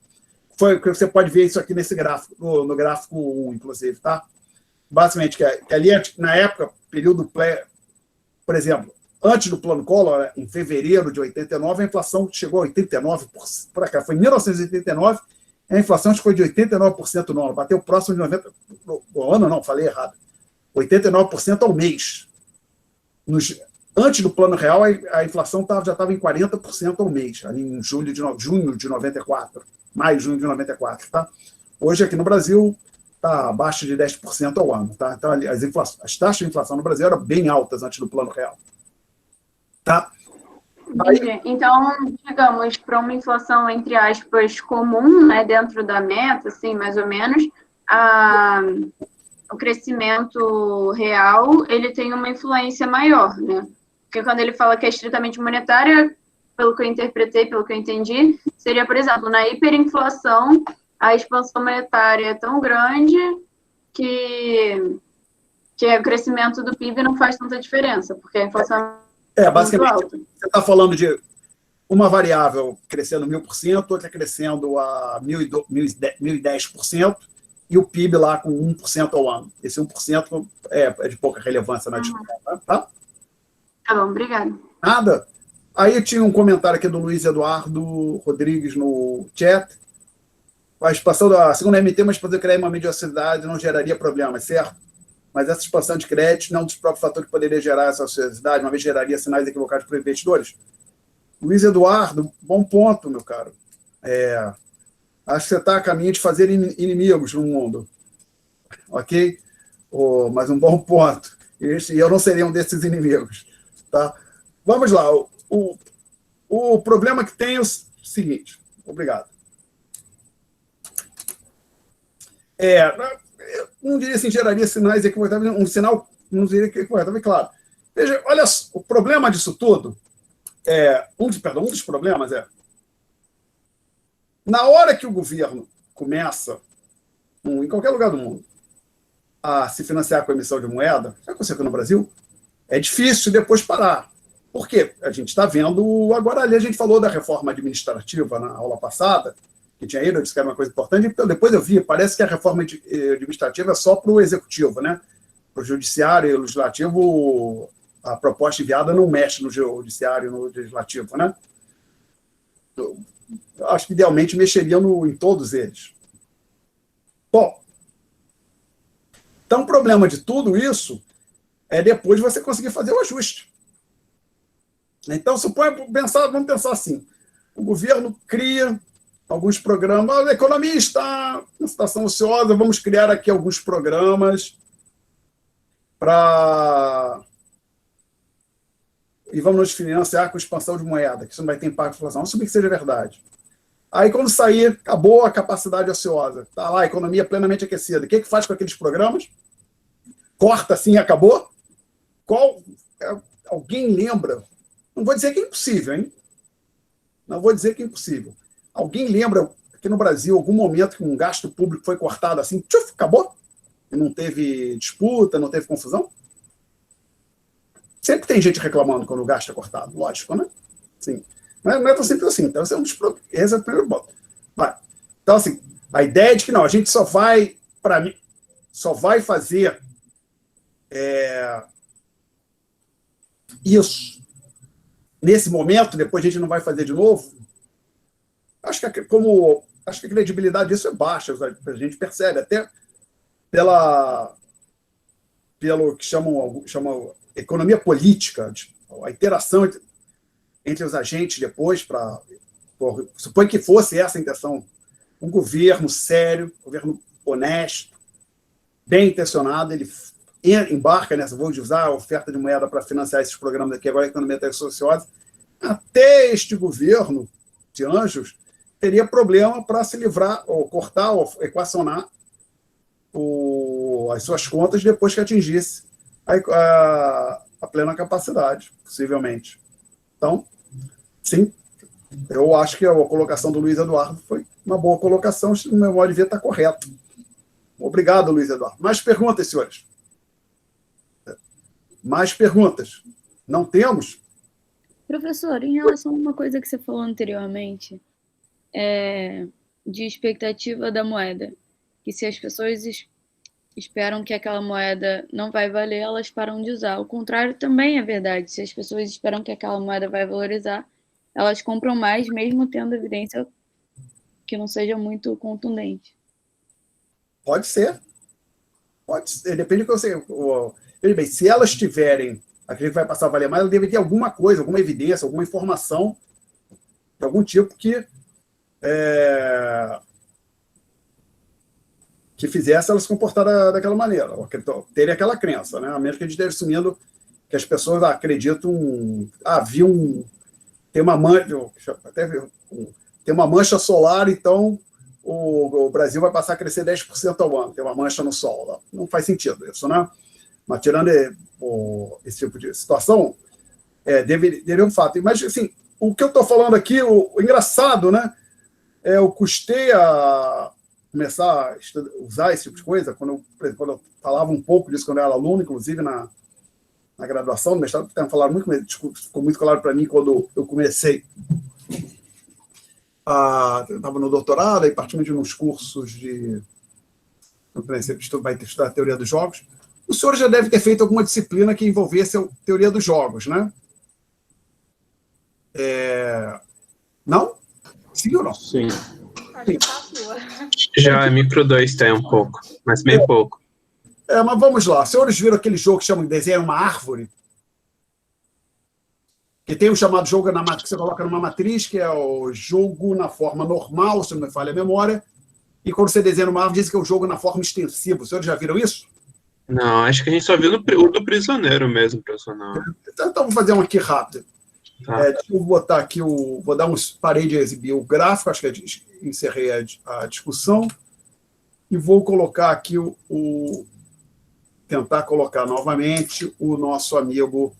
Você pode ver isso aqui nesse gráfico, no gráfico 1, inclusive, tá? Basicamente, que ali, na época, período, por exemplo, antes do plano Collor, em fevereiro de 89, a inflação chegou a 89%, por cá, foi em 1989, a inflação foi de 89% no ano, bateu próximo de 90%, no ano não, falei errado, 89% ao mês. Antes do plano real, a inflação já estava em 40% ao mês, ali em junho de 94, maio, junho de 94, tá? Hoje, aqui no Brasil, está abaixo de 10% ao ano, tá? Então, as taxas de inflação no Brasil eram bem altas antes do plano real, tá?
Então, digamos, para uma inflação, entre aspas, comum, né, dentro da meta, assim, mais ou menos, o crescimento real, ele tem uma influência maior, né? Porque quando ele fala que é estritamente monetária, pelo que eu interpretei, pelo que eu entendi, seria, por exemplo, na hiperinflação, a expansão monetária é tão grande que o crescimento do PIB não faz tanta diferença, porque a inflação
basicamente, você está falando de uma variável crescendo 1000%, outra crescendo a 1010%, e o PIB lá com 1% ao ano. Esse 1% é de pouca relevância na discussão, tá?
Tá bom, obrigada.
Nada. Aí tinha um comentário aqui do Luiz Eduardo Rodrigues no chat. A expansão da segunda MT, uma expansão de crédito, uma mediosidade não geraria problemas, certo? Mas essa expansão de crédito não é um dos próprios fatores que poderia gerar essa ociosidade, uma vez geraria sinais equivocados para investidores. Luiz Eduardo, bom ponto, meu caro. Acho que você está a caminho de fazer inimigos no mundo. Ok? Mas um bom ponto. E eu não seria um desses inimigos. Tá? Vamos lá. O o problema que tem é o seguinte. Obrigado. Eu não diria assim, geraria sinais equivocados, um sinal, não diria equivocado, claro. Veja, olha, o problema disso tudo, um dos problemas na hora que o governo começa, em qualquer lugar do mundo, a se financiar com a emissão de moeda, já aconteceu aqui no Brasil, é difícil depois parar. Por quê? A gente está vendo, agora ali a gente falou da reforma administrativa na aula passada, que tinha ido, eu disse que era uma coisa importante, então depois eu vi, parece que a reforma administrativa é só para o executivo, né? Para o judiciário e o legislativo, a proposta enviada não mexe no judiciário e no legislativo, né? Eu acho que idealmente mexeria em todos eles. Bom, então o problema de tudo isso é depois você conseguir fazer o ajuste. Então, vamos pensar assim, o governo cria alguns programas, a economia está em situação ociosa, vamos criar aqui alguns programas e vamos nos financiar com expansão de moeda, que isso não vai ter impacto na inflação. Vamos assumir que seja verdade. Aí, quando sair, acabou a capacidade ociosa. Está lá, a economia plenamente aquecida. O que faz com aqueles programas? Corta assim e acabou? Alguém lembra? Não vou dizer que é impossível, hein? Não vou dizer que é impossível. Alguém lembra que no Brasil, algum momento que um gasto público foi cortado assim, tchuf, acabou? E não teve disputa, não teve confusão? Sempre tem gente reclamando quando o gasto é cortado, lógico, né? Sim. Não é tão simples assim. Então, esse é o primeiro ponto. Então, assim, a ideia de que não, a gente só vai fazer isso nesse momento, depois a gente não vai fazer de novo. Acho que a credibilidade disso é baixa, a gente percebe, até pelo que chamam economia política, a interação entre os agentes depois, supõe que fosse essa a intenção, um governo sério, um governo honesto, bem intencionado, ele embarca nessa, vou usar a oferta de moeda para financiar esses programas aqui, agora a economia está ociosa, até este governo de anjos teria problema para se livrar, ou cortar, ou equacionar as suas contas depois que atingisse a plena capacidade, possivelmente. Então, sim, eu acho que a colocação do Luiz Eduardo foi uma boa colocação, se o meu modo de ver está correto. Obrigado, Luiz Eduardo. Mais perguntas, senhores? Mais perguntas? Não temos?
Professor, em relação a uma coisa que você falou anteriormente, de expectativa da moeda, que se as pessoas esperam que aquela moeda não vai valer, elas param de usar. O contrário também é verdade. Se as pessoas esperam que aquela moeda vai valorizar, elas compram mais, mesmo tendo evidência que não seja muito contundente.
Pode ser. Depende do que você... Veja bem, se elas tiverem aquilo que vai passar a valer mais, ela deve ter alguma coisa, alguma evidência, alguma informação de algum tipo que fizesse ela se comportar daquela maneira, ter aquela crença, né? A menos que a gente esteja assumindo que as pessoas acreditam, tem uma mancha solar, então o Brasil vai passar a crescer 10% ao ano, tem uma mancha no sol. Não faz sentido isso, né? Mas tirando esse tipo de situação, deveria um fato. Mas, assim, o que eu estou falando aqui, o engraçado, né? Eu custei a começar a usar esse tipo de coisa, quando eu falava um pouco disso quando eu era aluno, inclusive na graduação, no mestrado, falaram muito, ficou muito claro para mim quando eu comecei. Eu estava no doutorado, e particularmente nos cursos vai estudar a teoria dos jogos. O senhor já deve ter feito alguma disciplina que envolvesse a teoria dos jogos, né? Não? Sim ou não?
Sim.
Sim.
Já Micro 2 tem um pouco, mas bem pouco.
Mas vamos lá. Os senhores viram aquele jogo que chama de desenho uma árvore? Que tem o chamado jogo que você coloca numa matriz, que é o jogo na forma normal, se não me falha a memória, e quando você desenha uma árvore, diz que é o jogo na forma extensiva. Os senhores já viram isso?
Não, acho que a gente só viu o do prisioneiro mesmo, professor.
Então vamos fazer um aqui rápido.
Tá.
Deixa eu botar aqui parei de exibir o gráfico, acho que encerrei a discussão, e vou colocar aqui tentar colocar novamente o nosso amigo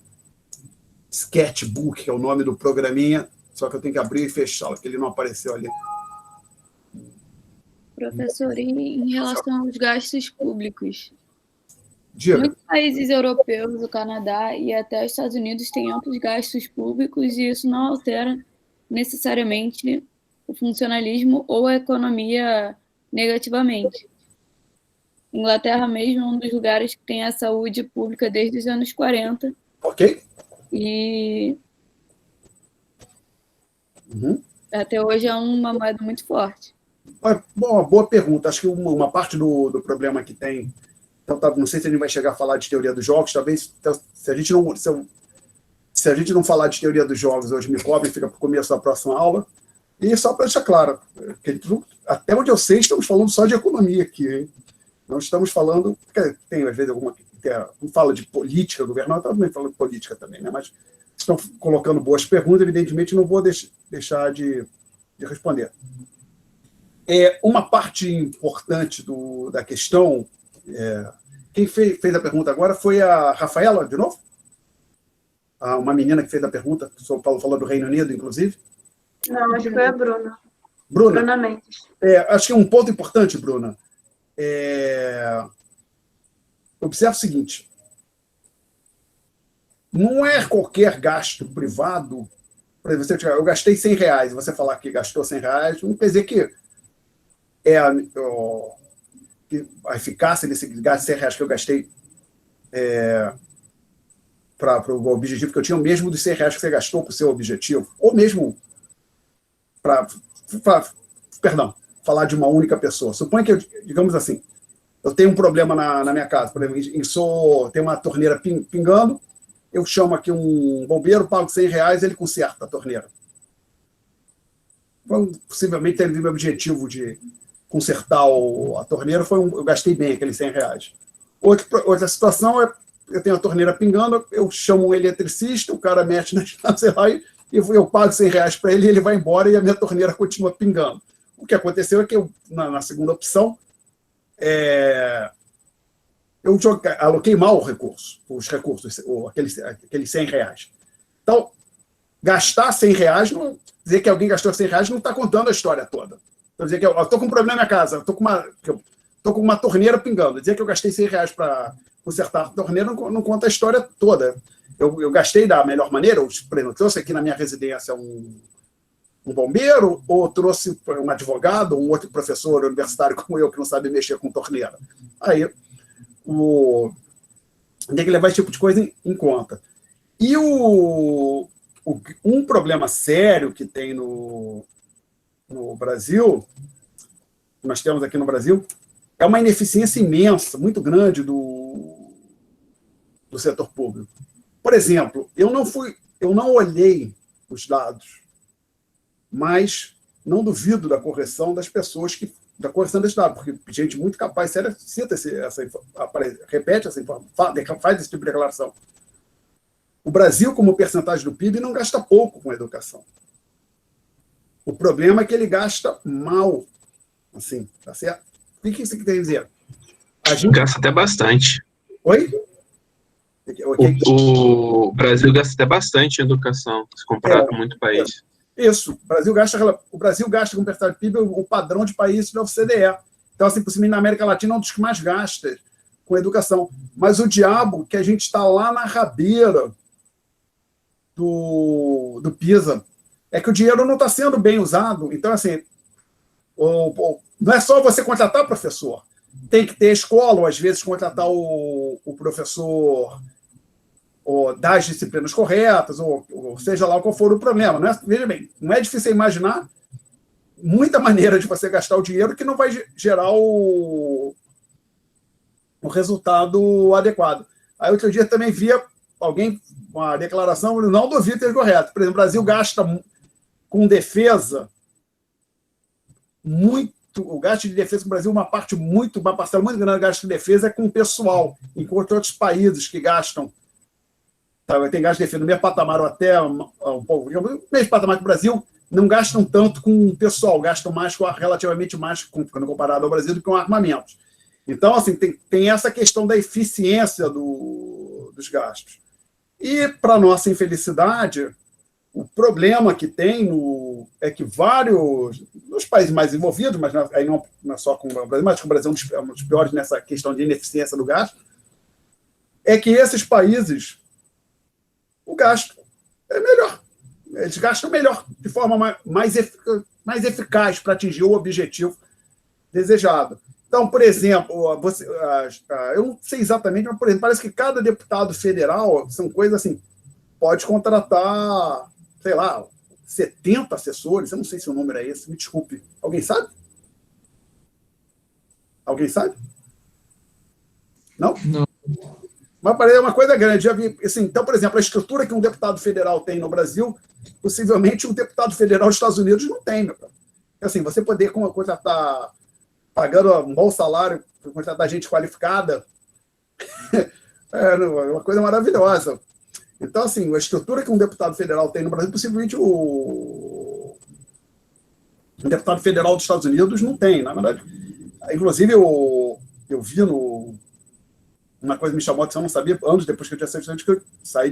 Sketchbook, que é o nome do programinha, só que eu tenho que abrir e fechá-lo, porque ele não apareceu ali.
Professor, em relação aos gastos públicos,
Diga.
muitos países europeus, o Canadá e até os Estados Unidos têm amplos gastos públicos e isso não altera necessariamente o funcionalismo ou a economia negativamente. Inglaterra mesmo é um dos lugares que tem a saúde pública desde os anos 40
Ok?
e
Uhum.
até hoje é uma moeda muito forte.
Bom, boa pergunta. Acho que uma parte do problema que tem... Então, não sei se a gente vai chegar a falar de teoria dos jogos, talvez se a gente não falar de teoria dos jogos hoje, me cobre, fica para o começo da próxima aula. E só para deixar claro, até onde eu sei, estamos falando só de economia aqui, hein? Não estamos falando... Tem, às vezes, alguma... Não fala de política governamental, também fala de política também, né? Mas estão colocando boas perguntas, evidentemente não vou deixar de responder. Uma parte importante da questão... Quem fez a pergunta agora foi a Rafaela, de novo? Uma menina que fez a pergunta, falou do Reino Unido, inclusive.
Não, acho que foi a Bruna.
Bruna
Mendes.
Acho que um ponto importante, Bruna, observe o seguinte: não é qualquer gasto privado. Por exemplo, eu gastei R$100, e você falar que gastou R$100, não quer dizer que a eficácia desse gasto de R$100 que eu gastei para o objetivo que eu tinha, o mesmo dos R$100 que você gastou para o seu objetivo, ou mesmo perdão, falar de uma única pessoa. Suponha que, digamos assim, eu tenho um problema na minha casa, por exemplo, tem uma torneira pingando, eu chamo aqui um bombeiro, pago R$100, ele conserta a torneira. Então, possivelmente, teve o meu objetivo de consertar a torneira, eu gastei bem aqueles R$100. Outra situação eu tenho a torneira pingando, eu chamo um eletricista, o cara mexe na chave, sei lá, e eu pago R$100 para ele, e ele vai embora e a minha torneira continua pingando. O que aconteceu é que na segunda opção, eu aloquei mal os recursos, aqueles R$100. Então, gastar R$100, não dizer que alguém gastou R$100 não está contando a história toda. Então, dizer que eu estou com um problema na minha casa, estou com uma torneira pingando. Dizer que eu gastei R$100 para consertar a torneira não conta a história toda. Eu gastei da melhor maneira, por exemplo, trouxe aqui na minha residência um bombeiro, ou trouxe um advogado, um outro professor universitário como eu, que não sabe mexer com torneira. Aí, tem que levar esse tipo de coisa em conta. E um problema sério que tem no Brasil, nós temos aqui no Brasil, é uma ineficiência imensa, muito grande do setor público. Por exemplo, eu não olhei os dados, mas não duvido da correção das pessoas da correção desse dado, porque gente muito capaz, séria, repete essa informação, faz esse tipo de declaração. O Brasil, como percentagem do PIB, não gasta pouco com educação. O problema é que ele gasta mal. Assim, tá certo? O que isso quer dizer?
Gasta até bastante.
Oi?
O Brasil gasta até bastante em educação, se comparar com muito país.
Isso. O Brasil gasta com percentagem do PIB o padrão de países da OCDE. Então, assim, possivelmente, na América Latina é um dos que mais gasta com educação. Mas o diabo que a gente está lá na rabeira do PISA é que o dinheiro não está sendo bem usado. Então, assim, não é só você contratar professor. Tem que ter escola, ou às vezes contratar o professor das disciplinas corretas, ou seja lá qual for o problema. Veja bem, não é difícil imaginar muita maneira de você gastar o dinheiro que não vai gerar o resultado adequado. Aí, outro dia, também via uma declaração, não duvido ter correto. Por exemplo, o Brasil gasta com defesa o gasto de defesa no Brasil, uma parcela muito grande do gasto de defesa é com o pessoal, enquanto outros países que gastam Sabe? Tem gastos definidos no mesmo patamar ou até um pouco, no mesmo patamar que o Brasil, não gastam tanto com o pessoal, gastam mais relativamente mais, quando comparado ao Brasil, do que com armamentos. Então, assim, tem essa questão da eficiência dos gastos. E, para nossa infelicidade, o problema que tem é que vários, nos países mais envolvidos, mas aí não é só com o Brasil, mas com o Brasil é um dos piores nessa questão de ineficiência do gasto, é que esses países, o gasto é melhor. Eles gastam melhor, de forma mais eficaz para atingir o objetivo desejado. Então, por exemplo, eu não sei exatamente, mas, por exemplo, parece que cada deputado federal, são coisas assim, pode contratar, sei lá, 70 assessores, eu não sei se o número é esse, me desculpe. Alguém sabe? Alguém sabe? Não?
Não.
Mas parece uma coisa grande. Já vi, assim, então, por exemplo, a estrutura que um deputado federal tem no Brasil, possivelmente um deputado federal dos Estados Unidos não tem. Meu cara. Assim, você poder contratar, pagando um bom salário, contratar gente qualificada, é uma coisa maravilhosa. Então, assim, a estrutura que um deputado federal tem no Brasil, possivelmente um deputado federal dos Estados Unidos não tem. Na verdade, inclusive, eu vi uma coisa que me chamou a atenção, não sabia, anos depois que eu tinha saído dos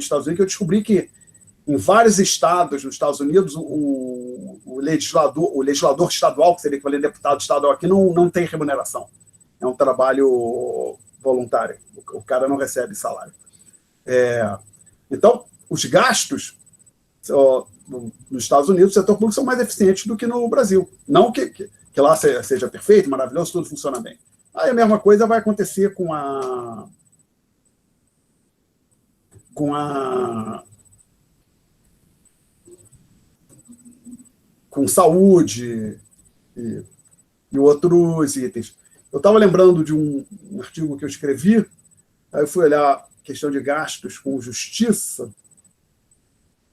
Estados Unidos, que eu descobri que em vários estados nos Estados Unidos, o legislador estadual, que seria equivalente a deputado estadual aqui, não tem remuneração. É um trabalho voluntário. O cara não recebe salário. Então, os gastos nos Estados Unidos, do setor público, são mais eficientes do que no Brasil. Não que lá seja perfeito, maravilhoso, tudo funciona bem. Aí a mesma coisa vai acontecer com saúde e outros itens. Eu estava lembrando de um artigo que eu escrevi, aí eu fui olhar a questão de gastos com justiça.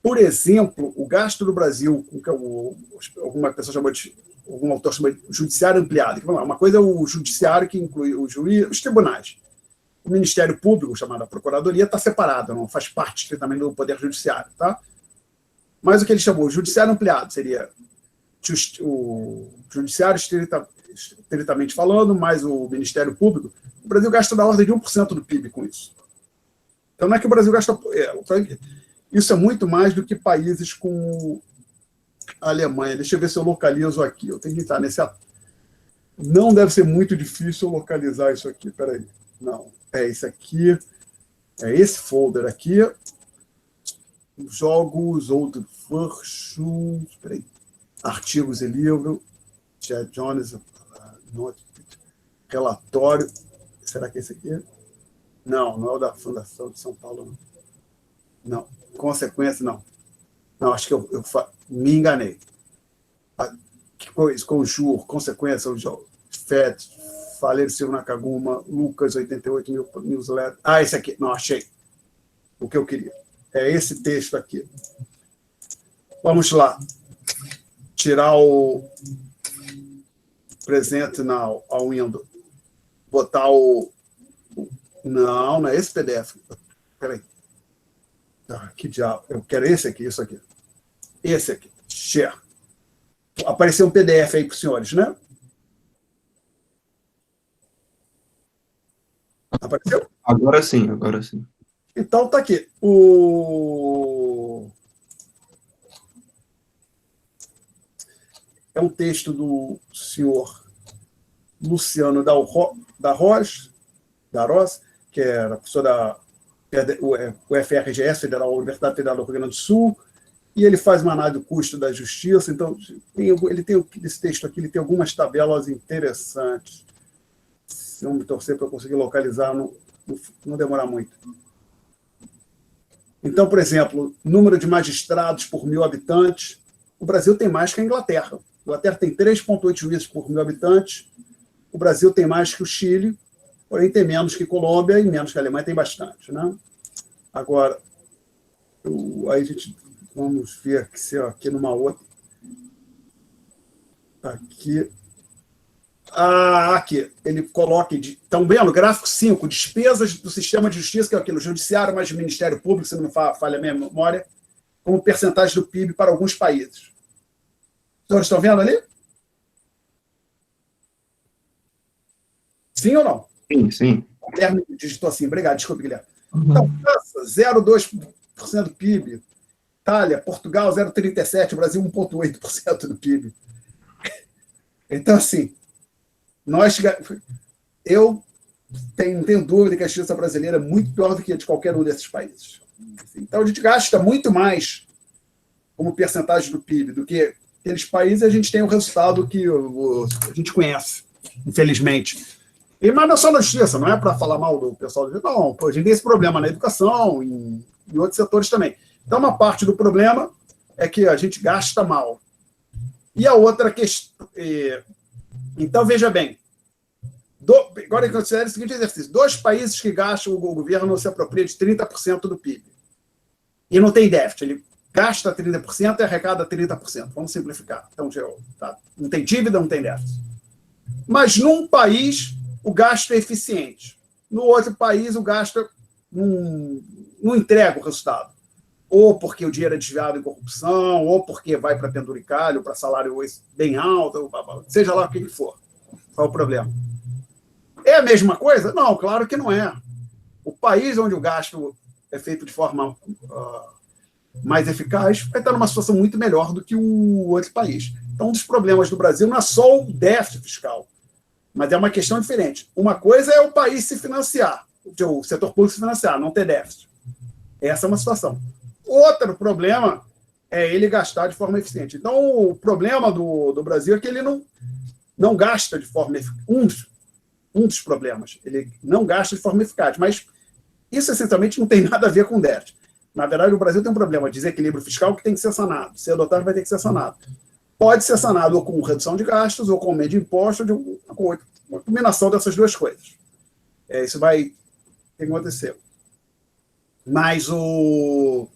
Por exemplo, o gasto do Brasil, que alguma pessoa chamou algum autor chamou de judiciário ampliado. Uma coisa é o judiciário, que inclui os tribunais. O Ministério Público, chamado a Procuradoria, está separado, não faz parte estritamente do Poder Judiciário. Tá? Mas o que ele chamou de judiciário ampliado seria o judiciário estritamente falando, mais o Ministério Público. O Brasil gasta da ordem de 1% do PIB com isso. Então não é que o Brasil gasta... Isso é muito mais do que países como a Alemanha. Deixa eu ver se eu localizo aqui. Eu tenho que entrar nesse... Não deve ser muito difícil localizar isso aqui. Espera aí. Não. É esse aqui. É esse folder aqui. Jogos, Old Versions. Espera aí. Artigos e livro. Chad Jones. Relatório. Será que é esse aqui? Não, não é o da Fundação de São Paulo, não. Não. Consequência, não. Não, acho que eu me enganei. Que coisa, Conjur, Consequência, o FED, Faleceu Nakaguma, Lucas, 88 mil newsletter. Esse aqui. Não, achei. O que eu queria. É esse texto aqui. Vamos lá. Tirar o presente ao Windows. Botar o... Não é esse PDF. Espera aí. Que diabo. Eu quero esse aqui, isso aqui. Esse aqui. Share. Apareceu um PDF aí para os senhores, né? Apareceu?
Agora sim, agora sim.
Então, tá aqui. É um texto do senhor Luciano da Roz, que era professor da UFRGS, Federal, Universidade Federal do Rio Grande do Sul, e ele faz uma análise do custo da justiça. Então, esse texto aqui, ele tem algumas tabelas interessantes. Vamos torcer para eu conseguir localizar, não demorar muito. Então, por exemplo, número de magistrados por 1.000 habitantes. O Brasil tem mais que a Inglaterra. A Inglaterra tem 3,8 juízes por 1.000 habitantes. O Brasil tem mais que o Chile, porém tem menos que Colômbia e menos que a Alemanha, tem bastante. Né? Agora, aí a gente... Vamos ver aqui numa outra. Aqui. Aqui, ele coloca, estão vendo? Gráfico 5, despesas do sistema de justiça, que é aquilo, judiciário mais Ministério Público, se não me falha a minha memória, como percentagem do PIB para alguns países. Os senhores estão vendo ali? Sim ou não?
Sim, sim.
O Guilherme digitou assim, obrigado, desculpe, Guilherme. Então, França, 0,2% do PIB. Itália, Portugal, 0,37%, Brasil, 1,8% do PIB. Então, assim, eu não tenho dúvida que a justiça brasileira é muito pior do que a de qualquer um desses países. Então, a gente gasta muito mais como percentagem do PIB do que aqueles países, a gente tem o resultado que a gente conhece, infelizmente. Mas não é só na justiça, não é para falar mal do pessoal. Não, a gente tem esse problema na educação, em outros setores também. Então, uma parte do problema é que a gente gasta mal. E a outra questão... Então, veja bem, agora considere o seguinte exercício: 2 países que gastam, o governo se apropria de 30% do PIB. E não tem déficit, ele gasta 30% e arrecada 30%. Vamos simplificar. Então, não tem dívida, não tem déficit. Mas num país, o gasto é eficiente. No outro país, o gasto não entrega o resultado. Ou porque o dinheiro é desviado em corrupção, ou porque vai para penduricalho, para salário bem alto, seja lá o que for. Qual é o problema? É a mesma coisa? Não, claro que não é. O país onde o gasto é feito de forma mais eficaz vai estar numa situação muito melhor do que o outro país. Então, um dos problemas do Brasil não é só o déficit fiscal, mas é uma questão diferente. Uma coisa é o país se financiar, o setor público se financiar, não ter déficit. Essa é uma situação. Outro problema é ele gastar de forma eficiente. Então, o problema do Brasil é que ele não gasta de forma eficaz. Um dos problemas, ele não gasta de forma eficaz. Mas isso, essencialmente, não tem nada a ver com déficit. Na verdade, o Brasil tem um problema de desequilíbrio fiscal que tem que ser sanado. Se adotar, vai ter que ser sanado. Pode ser sanado ou com redução de gastos, ou com aumento de impostos, ou com uma combinação dessas duas coisas. Isso vai ter que acontecer. Mas o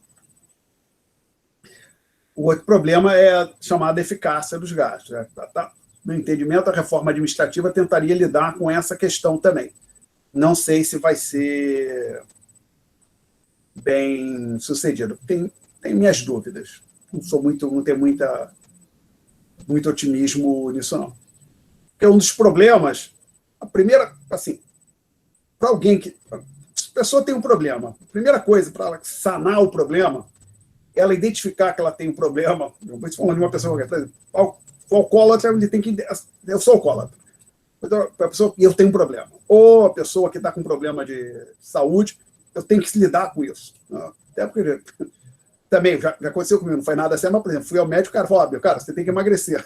outro problema é a chamada eficácia dos gastos. No entendimento, a reforma administrativa tentaria lidar com essa questão também. Não sei se vai ser bem sucedido. Tenho minhas dúvidas. Não tenho muito otimismo nisso, não. Porque um dos problemas, a primeira, assim, para alguém que... Se a pessoa tem um problema, a primeira coisa para ela sanar o problema, ela identificar que ela tem um problema. Eu vou falando de uma pessoa, por exemplo, o alcoólatra, ele tem que... Eu sou alcoólatra. A pessoa, eu tenho um problema. Ou a pessoa que está com problema de saúde, eu tenho que lidar com isso. Até porque também já aconteceu comigo, não foi nada assim, mas, por exemplo, fui ao médico, o cara falou, cara, você tem que emagrecer.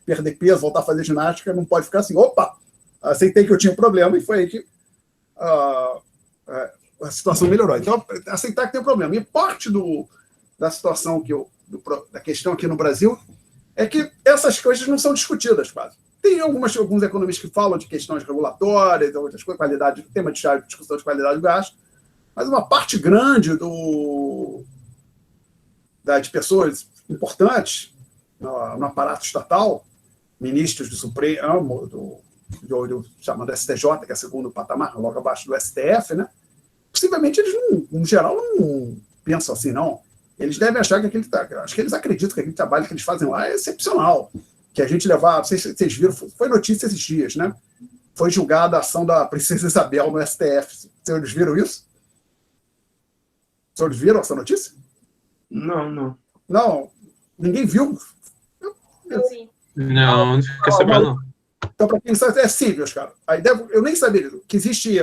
Perder peso, voltar a fazer ginástica, não pode ficar assim. Opa! Aceitei que eu tinha um problema e foi aí que a situação melhorou. Então, aceitar que tem um problema. E parte da situação, da questão aqui no Brasil, é que essas coisas não são discutidas, quase. Tem alguns economistas que falam de questões regulatórias, outras coisas, qualidade, tema de chave, discussão de qualidade do gasto, mas uma parte grande de pessoas importantes no aparato estatal, ministros do Supremo, chamado STJ, que é o segundo patamar, logo abaixo do STF, né? Possivelmente eles, no geral, não pensam assim, não. Eles devem achar que acho que eles acreditam que aquele trabalho que eles fazem lá é excepcional. Que a gente levar, vocês viram, foi notícia esses dias, né? Foi julgada a ação da Princesa Isabel no STF. Vocês viram isso? Vocês viram essa notícia?
Não.
Não, ninguém viu.
Não fica sabendo, não.
Então, para quem sabe, é simples, cara. Eu nem sabia que existe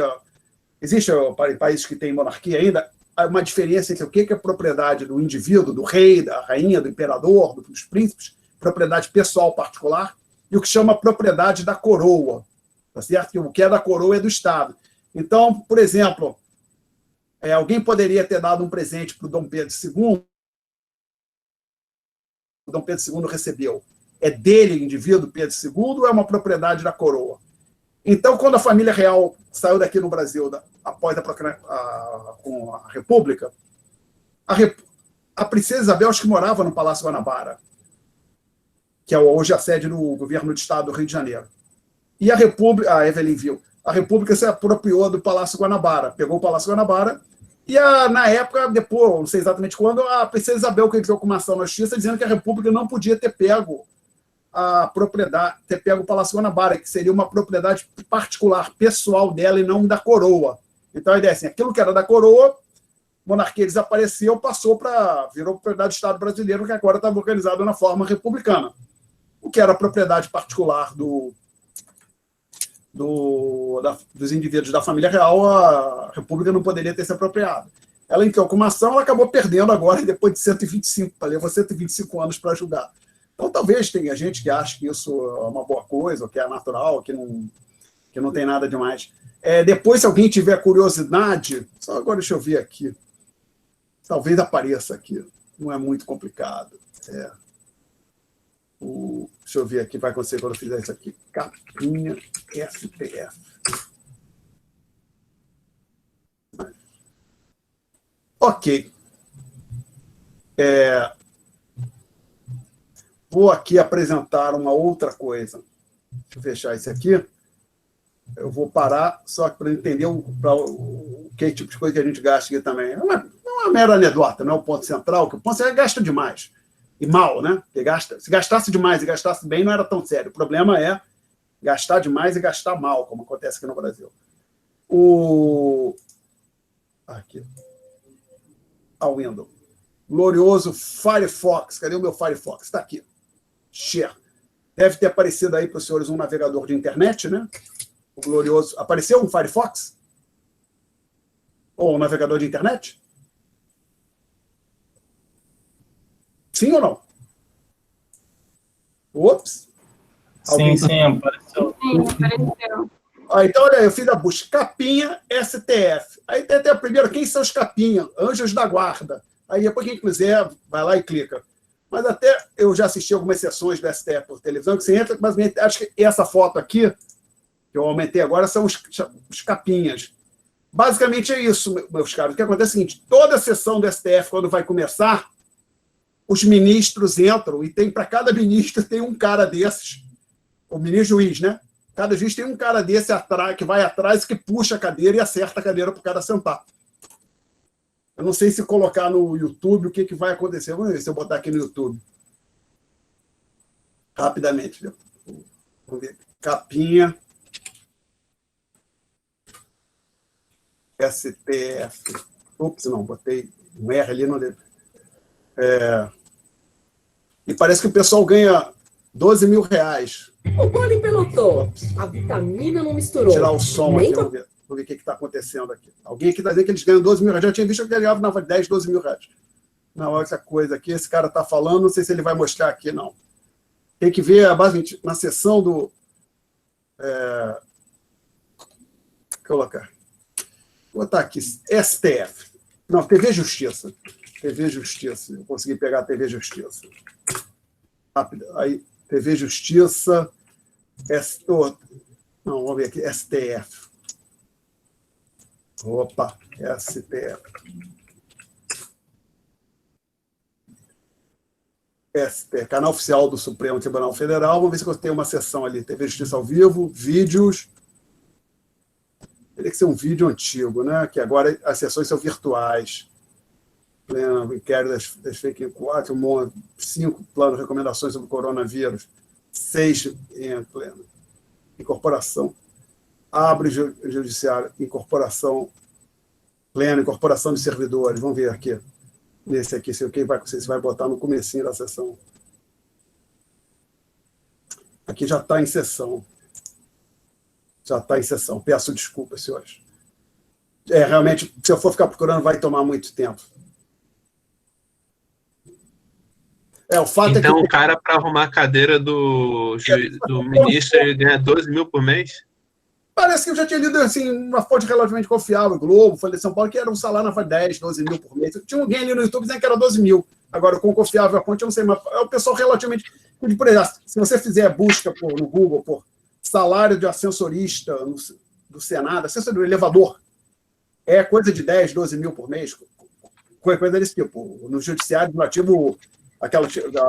países que têm monarquia ainda, uma diferença entre o que é propriedade do indivíduo, do rei, da rainha, do imperador, dos príncipes, propriedade pessoal particular, e o que chama propriedade da coroa, tá certo? O que é da coroa é do Estado. Então, por exemplo, alguém poderia ter dado um presente para o Dom Pedro II, o Dom Pedro II recebeu. É dele, indivíduo, Pedro II, ou é uma propriedade da coroa? Então, quando a família real saiu daqui no Brasil, após com a República, a Princesa Isabel, acho que morava no Palácio Guanabara, que é hoje a sede do governo do Estado do Rio de Janeiro. E a República, a Evelyn viu, a República se apropriou do Palácio Guanabara, pegou o Palácio Guanabara, e na época, depois, não sei exatamente quando, a princesa Isabel entrou com uma ação na justiça dizendo que a República não podia ter pego a propriedade, ter pego o Palácio Guanabara, que seria uma propriedade particular, pessoal dela e não da coroa. Então a ideia é assim, aquilo que era da coroa, a monarquia desapareceu, virou propriedade do Estado brasileiro, que agora está organizado na forma republicana. O que era propriedade particular dos indivíduos da família real, a República não poderia ter se apropriado. Ela entrou com uma ação, ela acabou perdendo agora, depois de 125, levou 125 anos para julgar. Então, talvez tenha gente que acha que isso é uma boa coisa, ou que é natural, que não tem nada demais. Depois, se alguém tiver curiosidade, só agora deixa eu ver aqui. Talvez apareça aqui. Não é muito complicado. Deixa eu ver aqui, vai acontecer quando eu fizer isso aqui. Capinha STF. Ok. Vou aqui apresentar uma outra coisa. Deixa eu fechar isso aqui. Eu vou parar só para entender que tipo de coisa que a gente gasta aqui também. Não é uma mera anedota, não é o ponto central, que o ponto central é que gasta demais. E mal, né? Se gastasse demais e gastasse bem, não era tão sério. O problema é gastar demais e gastar mal, como acontece aqui no Brasil. Aqui. A Windows. Glorioso Firefox. Cadê o meu Firefox? Está aqui. Share. Deve ter aparecido aí para os senhores um navegador de internet, né? O glorioso. Apareceu um Firefox? Ou um navegador de internet? Sim ou não? Ops.
Sim, apareceu.
Sim, apareceu.
Então, olha aí, eu fiz a busca. Capinha STF. Aí tem até primeiro, quem são os capinha? Anjos da guarda. Aí depois quem quiser, vai lá e clica. Mas até eu já assisti algumas sessões do STF por televisão, que você entra, mas acho que essa foto aqui, que eu aumentei agora, são os capinhas. Basicamente é isso, meus caros. O que acontece é o seguinte, toda a sessão do STF, quando vai começar, os ministros entram e para cada ministro tem um cara desses, o ministro juiz, né? Cada juiz tem um cara desse atrás, que vai atrás, que puxa a cadeira e acerta a cadeira para o cara sentar. Eu não sei se colocar no YouTube o que vai acontecer. Vamos ver se eu botar aqui no YouTube. Rapidamente. Vamos ver. Capinha. STF. Ups, não, botei um R ali. Não deve. E parece que o pessoal ganha 12 mil reais.
O gole pelotou. A vitamina não misturou.
Vou tirar o som aqui, vamos ver. Vamos ver o que está acontecendo aqui. Alguém aqui está dizendo que eles ganham 12 mil reais. Já tinha visto que ele ganhava 10, 12 mil reais. Não, olha essa coisa aqui. Esse cara está falando, não sei se ele vai mostrar aqui, não. Tem que ver, basicamente, na seção do... colocar. Vou botar aqui, STF. Não, TV Justiça. TV Justiça. Eu consegui pegar a TV Justiça. Rápido. Aí, TV Justiça. Não, vamos ver aqui. STF. Opa, STF. STF, canal oficial do Supremo Tribunal Federal. Vamos ver se eu tenho uma sessão ali. TV Justiça ao vivo, vídeos. Teria que ser um vídeo antigo, né? Que agora as sessões são virtuais. Pleno inquérito das fake news, 4, 5 planos de recomendações sobre o coronavírus, 6 em pleno. Incorporação. Abre judiciário, incorporação plena, incorporação de servidores. Vamos ver aqui. Nesse aqui, se vai botar no comecinho da sessão. Aqui já está em sessão. Já está em sessão. Peço desculpas, senhores. Realmente, se eu for ficar procurando, vai tomar muito tempo. O fato
então,
é que...
o cara, para arrumar a cadeira do ministro, ele ganha 12 mil por mês?
Parece que eu já tinha lido assim, uma fonte relativamente confiável, Globo, Folha de São Paulo, que era um salário na 10, 12 mil por mês. Tinha alguém ali no YouTube dizendo que era 12 mil. Agora, com confiável a fonte, eu não sei, mas é o pessoal relativamente... Por exemplo, se você fizer a busca no Google por salário de ascensorista do Senado, assessor do elevador, é coisa de 10, 12 mil por mês, coisa desse tipo. No Judiciário Legislativo,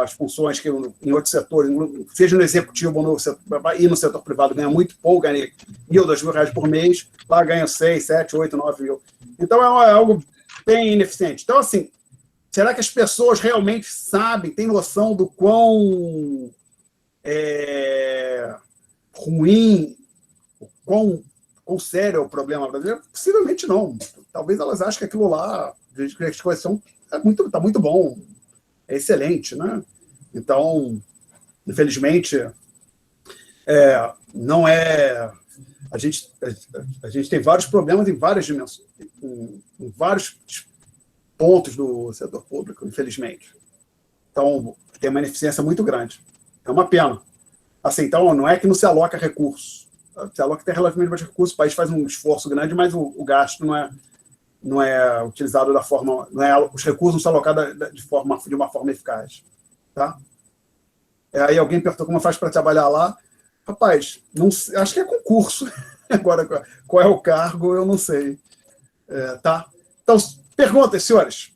as funções que em outros setores, seja no executivo ou no setor privado, ganha muito pouco, ganha R$1.000, R$2.000 por mês, lá ganha 6, 7, 8, 9 mil. Então, é algo bem ineficiente. Então, assim, será que as pessoas realmente sabem, têm noção do quão ruim, quão sério é o problema brasileiro? Possivelmente não. Talvez elas achem que aquilo lá, que as coisas são, tá muito bom, é excelente, né? Então, infelizmente, não é... A gente tem vários problemas em várias dimensões, em vários pontos do setor público, infelizmente. Então, tem uma ineficiência muito grande. É uma pena. Assim, então, não é que não se aloca recursos. Se aloca até relativamente mais recursos, o país faz um esforço grande, mas o gasto não é utilizado da forma... os recursos não são alocados de uma forma eficaz. Tá? Aí alguém perguntou como faz para trabalhar lá. Rapaz, não sei, acho que é concurso. Agora, qual é o cargo, eu não sei. Tá? Então, perguntas, senhores.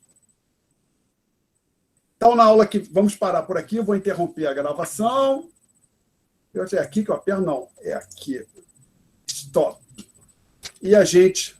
Então, na aula que vamos parar por aqui, eu vou interromper a gravação. É aqui que eu aperto? Não, é aqui. Stop. E a gente